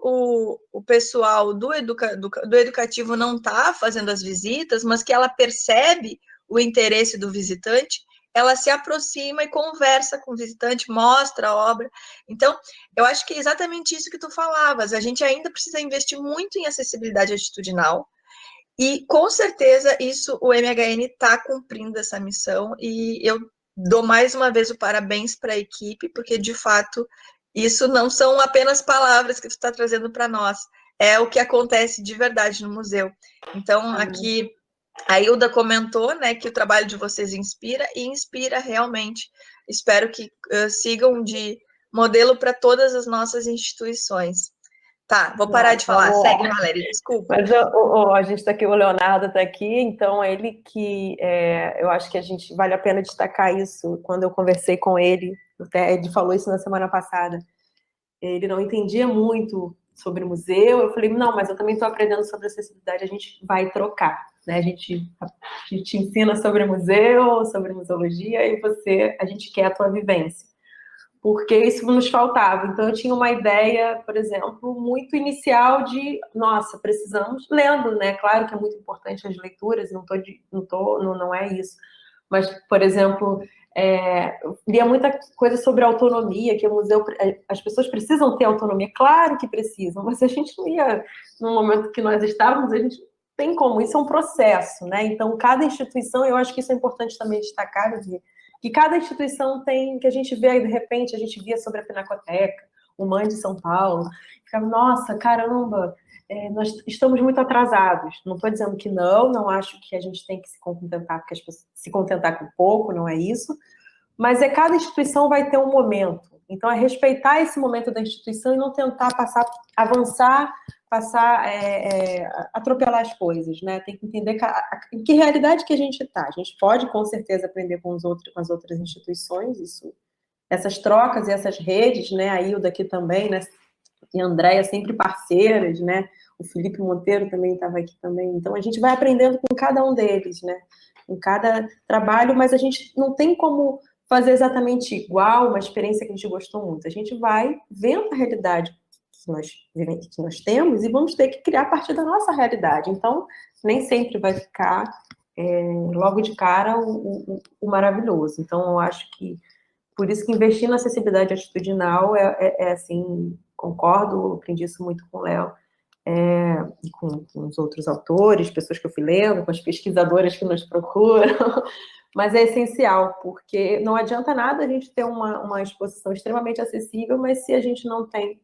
Speaker 1: o pessoal do educativo não está fazendo as visitas, mas que ela percebe o interesse do visitante, ela se aproxima e conversa com o visitante, mostra a obra. Então, eu acho que é exatamente isso que tu falavas. A gente ainda precisa investir muito em acessibilidade atitudinal, e com certeza isso o MHN está cumprindo essa missão, e eu dou mais uma vez o parabéns para a equipe, porque de fato isso não são apenas palavras que tu está trazendo para nós, é o que acontece de verdade no museu. Então, aqui a Hilda comentou, né, que o trabalho de vocês inspira, e inspira realmente. Espero que sigam de modelo para todas as nossas instituições. Tá, vou parar de falar. Segue, Valéria, desculpa.
Speaker 2: Mas a gente está aqui, o Leonardo está aqui, então ele que eu acho que vale a pena destacar isso. Quando eu conversei com ele, até ele falou isso na semana passada, ele não entendia muito sobre museu. Eu falei, não, mas eu também estou aprendendo sobre acessibilidade, a gente vai trocar, né? A gente ensina sobre museu, sobre museologia, e a gente quer a tua vivência, porque isso nos faltava. Então, eu tinha uma ideia, por exemplo, muito inicial de, nossa, precisamos, lendo, né? Claro que é muito importante as leituras, não é isso. Mas, por exemplo, eu lia muita coisa sobre autonomia, que o museu, as pessoas precisam ter autonomia. Claro que precisam, mas a gente não ia, no momento que nós estávamos, a gente não tem como, isso é um processo, né? Então, cada instituição, eu acho que isso é importante também destacar, que cada instituição tem, que a gente vê, de repente, a gente via sobre a Pinacoteca, o MAN de São Paulo, ficava, nossa, caramba, nós estamos muito atrasados. Não estou dizendo que não acho que a gente tem que se contentar, porque as pessoas se contentar com pouco, não é isso, mas cada instituição vai ter um momento. Então, é respeitar esse momento da instituição e não tentar atropelar as coisas, né? Tem que entender em que realidade que a gente está. A gente pode, com certeza, aprender com as outras instituições, essas trocas e essas redes, né? A Hilda aqui também, né? E a Andréia sempre parceiras, né? O Felipe Monteiro também estava aqui também. Então, a gente vai aprendendo com cada um deles, né? Com cada trabalho, mas a gente não tem como fazer exatamente igual uma experiência que a gente gostou muito. A gente vai vendo a realidade que nós temos e vamos ter que criar a partir da nossa realidade. Então, nem sempre vai ficar logo de cara o maravilhoso. Então, eu acho que por isso que investir na acessibilidade atitudinal assim, concordo, aprendi isso muito com o Léo, e com os outros autores, pessoas que eu fui lendo, com as pesquisadoras que nos procuram, mas é essencial, porque não adianta nada a gente ter uma exposição extremamente acessível, mas se a gente não tem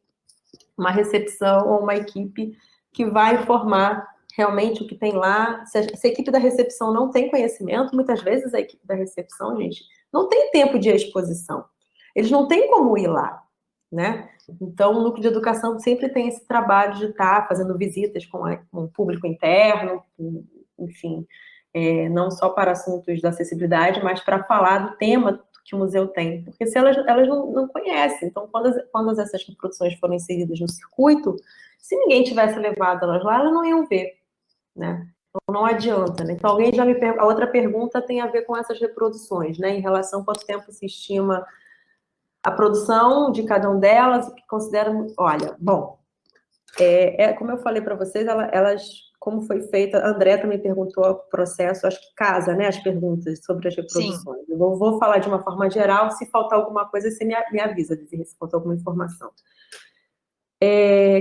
Speaker 2: uma recepção ou uma equipe que vai informar realmente o que tem lá. Se a equipe da recepção não tem conhecimento, muitas vezes a equipe da recepção, gente, não tem tempo de exposição. Eles não têm como ir lá, né? Então, o núcleo de educação sempre tem esse trabalho de estar fazendo visitas com o público interno, enfim, não só para assuntos da acessibilidade, mas para falar do tema que o museu tem, porque se elas não conhecem, então quando essas reproduções foram inseridas no circuito, se ninguém tivesse levado elas lá, elas não iam ver, né? Então não adianta, né? Então alguém já me pergunta, a outra pergunta tem a ver com essas reproduções, né? Em relação a quanto tempo se estima a produção de cada uma delas, o que considera, olha, bom, Como eu falei para vocês, como foi feita, a André também perguntou o processo, acho que casa, né, as perguntas sobre as reproduções. Sim. Eu vou falar de uma forma geral, se faltar alguma coisa, você me avisa, Desirê, se faltar alguma informação.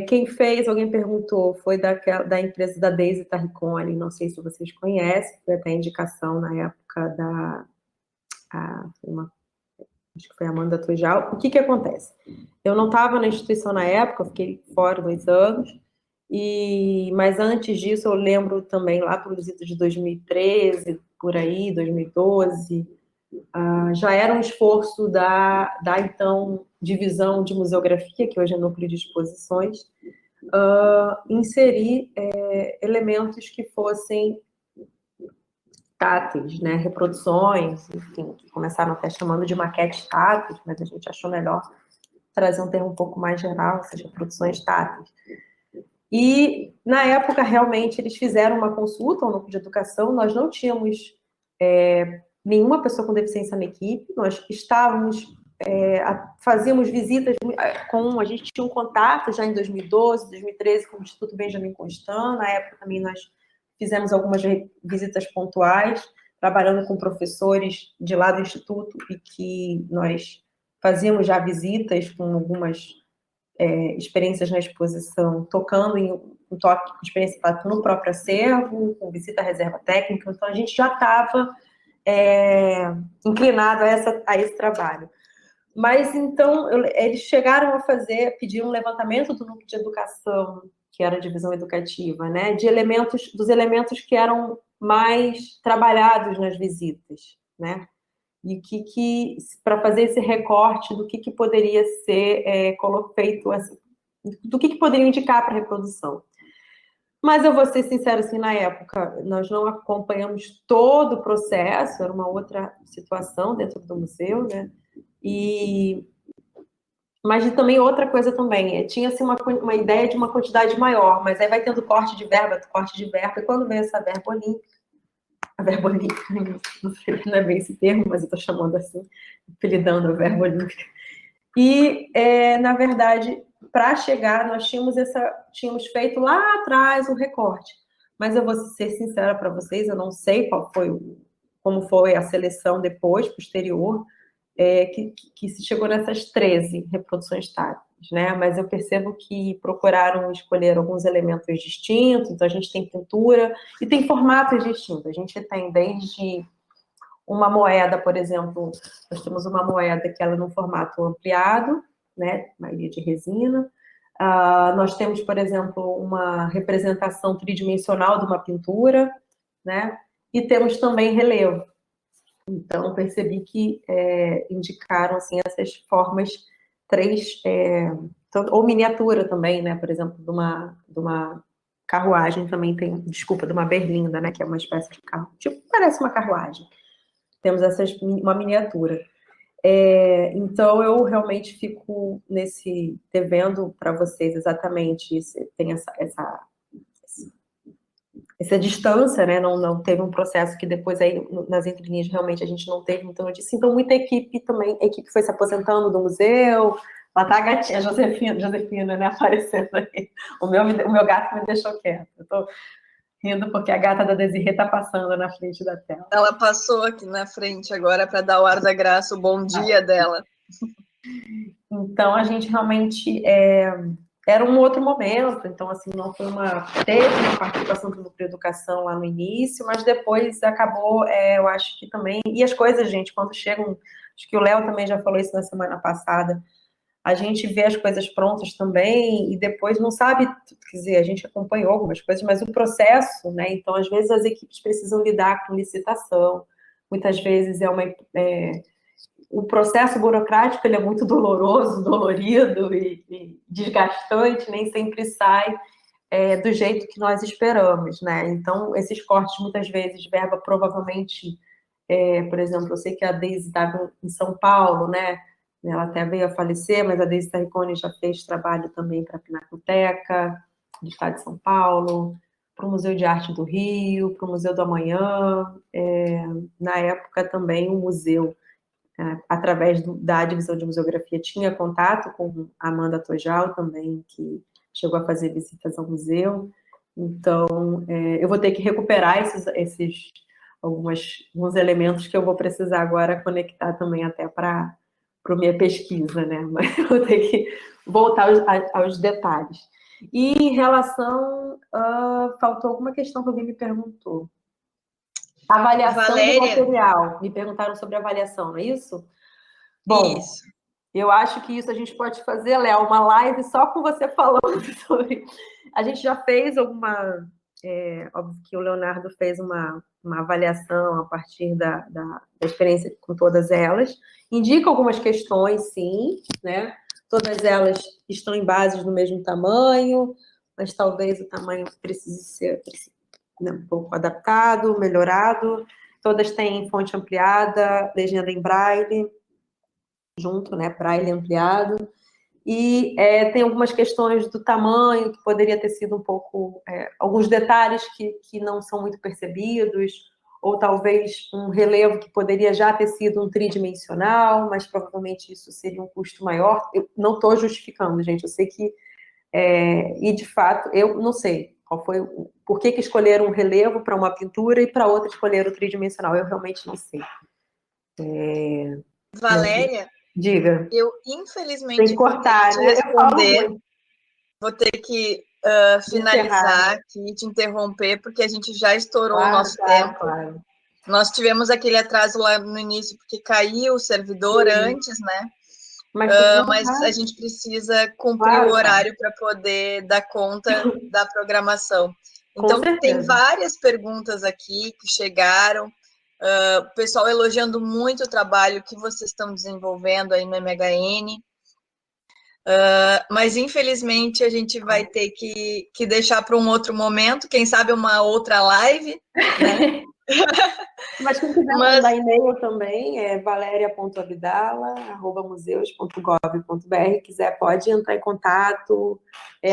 Speaker 2: Quem fez, alguém perguntou, foi da empresa da Daisy Tarricone, não sei se vocês conhecem, foi até indicação na época acho que foi a Amanda Tujal. O que acontece? Eu não estava na instituição na época, eu fiquei fora 2 anos, mas antes disso eu lembro também, lá para os idos de 2013, por aí, 2012, já era um esforço da então divisão de museografia, que hoje é núcleo de exposições, inserir elementos que fossem táteis, né, reproduções, enfim, que começaram até chamando de maquetes táteis, mas a gente achou melhor trazer um termo um pouco mais geral, essas reproduções táteis. E, na época, realmente, eles fizeram uma consulta ao núcleo de educação, nós não tínhamos nenhuma pessoa com deficiência na equipe, nós fazíamos visitas a gente tinha um contato já em 2012, 2013 com o Instituto Benjamin Constant, na época também nós fizemos algumas visitas pontuais, trabalhando com professores de lá do Instituto, e que nós fazíamos já visitas com algumas experiências na exposição, tocando em um toque com experiência no próprio acervo, com visita à reserva técnica, então a gente já estava inclinado a esse trabalho. Mas, então, eles chegaram a pedir um levantamento do núcleo de educação, que era a divisão educativa, né, dos elementos que eram mais trabalhados nas visitas, né, e para fazer esse recorte do que poderia ser feito, assim, do que poderia indicar para a reprodução. Mas eu vou ser sincera, assim, na época, nós não acompanhamos todo o processo, era uma outra situação dentro do museu, né, mas também outra coisa também, tinha-se uma ideia de uma quantidade maior, mas aí vai tendo corte de verba, e quando vem essa verba olímpica, não sei, não é bem esse termo, mas eu estou chamando assim, apelidando a verba olímpica. E, na verdade, para chegar, nós tínhamos feito lá atrás um recorte, mas eu vou ser sincera para vocês, eu não sei como foi a seleção depois, posterior, que se chegou nessas 13 reproduções táteis, né? Mas eu percebo que procuraram escolher alguns elementos distintos, então a gente tem pintura e tem formatos distintos. A gente tem desde uma moeda, por exemplo, nós temos uma moeda que ela é num formato ampliado, né? Maioria de resina. Nós temos, por exemplo, uma representação tridimensional de uma pintura, né? E temos também relevo. Então, percebi que indicaram, assim, essas formas 3, ou miniatura também, né? Por exemplo, de uma carruagem também tem, desculpa, de uma berlinda, né? Que é uma espécie de carro, tipo, parece uma carruagem. Temos uma miniatura. Então, eu realmente fico devendo para vocês exatamente isso, tem essa distância, né, não teve um processo que depois aí nas entrelinhas realmente a gente não teve muita notícia, então muita equipe também, a equipe foi se aposentando do museu, lá tá a gatinha, Josefina, né, aparecendo aí, o meu gato me deixou quieto, eu tô rindo porque a gata da Desirê tá passando na frente da tela.
Speaker 1: Ela passou aqui na frente agora para dar o ar da graça, o bom dia dela.
Speaker 2: Então, a gente realmente era um outro momento, então, assim, teve uma participação do núcleo de educação lá no início, mas depois acabou, eu acho que também, e as coisas, gente, quando chegam, acho que o Léo também já falou isso na semana passada, a gente vê as coisas prontas também, e depois não sabe, quer dizer, a gente acompanhou algumas coisas, mas o processo, né, então, às vezes as equipes precisam lidar com licitação, muitas vezes o processo burocrático ele é muito doloroso, dolorido e desgastante, nem sempre sai do jeito que nós esperamos, né? Então, esses cortes, muitas vezes, verba provavelmente, por exemplo, eu sei que a Deise estava em São Paulo, né? Ela até veio a falecer, mas a Deise Tarricone já fez trabalho também para a Pinacoteca do Estado de São Paulo, para o Museu de Arte do Rio, para o Museu do Amanhã, na época também o museu, através da divisão de museografia, tinha contato com a Amanda Tojal também, que chegou a fazer visitas ao museu. Então, eu vou ter que recuperar alguns elementos que eu vou precisar agora conectar também até para a minha pesquisa, né? Mas eu vou ter que voltar aos detalhes. E em relação... faltou alguma questão que alguém me perguntou. Avaliação do material. Me perguntaram sobre avaliação, não é isso? Bom, isso. Eu acho que isso a gente pode fazer, Léo, uma live só com você falando sobre... A gente já fez alguma... óbvio que o Leonardo fez uma avaliação a partir da experiência com todas elas. Indica algumas questões, sim, né? Todas elas estão em bases do mesmo tamanho, mas talvez o tamanho precise ser um pouco adaptado, melhorado. Todas têm fonte ampliada, legenda em braille, junto, né? Braille ampliado. E tem algumas questões do tamanho, que poderia ter sido um pouco... alguns detalhes que não são muito percebidos, ou talvez um relevo que poderia já ter sido um tridimensional, mas provavelmente isso seria um custo maior. Eu não estou justificando, gente, eu sei que... e, de fato, eu não sei qual foi... Por que escolheram um relevo para uma pintura e para outra escolheram o tridimensional? Eu realmente não sei.
Speaker 1: Valéria...
Speaker 2: Diga.
Speaker 1: Eu, infelizmente,
Speaker 2: tem que cortar,
Speaker 1: vou ter que te responder. Vou ter que finalizar aqui, te interromper, porque a gente já estourou o nosso tempo. Claro. Nós tivemos aquele atraso lá no início, porque caiu o servidor antes, né? Mas a gente precisa cumprir o horário para poder dar conta da programação. Então, tem várias perguntas aqui que chegaram. O pessoal elogiando muito o trabalho que vocês estão desenvolvendo aí no MHN. Mas, infelizmente, a gente vai ter que deixar para um outro momento, quem sabe uma outra live, né?
Speaker 2: Mas quem quiser mandar e-mail também, é valeria.abdala@museus.gov.br. Quiser, pode entrar em contato.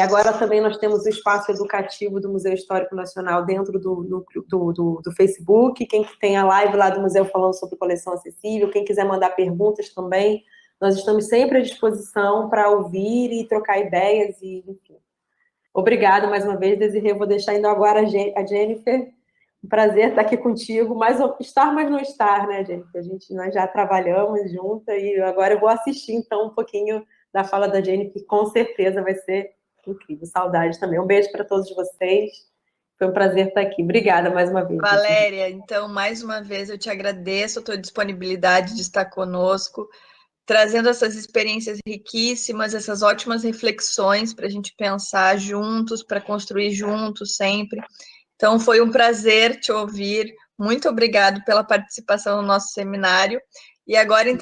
Speaker 2: Agora também nós temos o espaço educativo do Museu Histórico Nacional dentro do Facebook. Quem tem a live lá do museu falando sobre coleção acessível, quem quiser mandar perguntas também, nós estamos sempre à disposição para ouvir e trocar ideias. Enfim. Obrigada mais uma vez, Desirê. Vou deixar indo agora a Jennifer. Um prazer estar aqui contigo, mas não estar, né, gente? Nós já trabalhamos juntas e agora eu vou assistir, então, um pouquinho da fala da Jenny, que com certeza vai ser incrível. Saudade também. Um beijo para todos vocês. Foi um prazer estar aqui. Obrigada mais uma vez.
Speaker 1: Valéria, então, mais uma vez, eu te agradeço a tua disponibilidade de estar conosco, trazendo essas experiências riquíssimas, essas ótimas reflexões para a gente pensar juntos, para construir juntos sempre. Então, foi um prazer te ouvir. Muito obrigado pela participação no nosso seminário. E agora, então,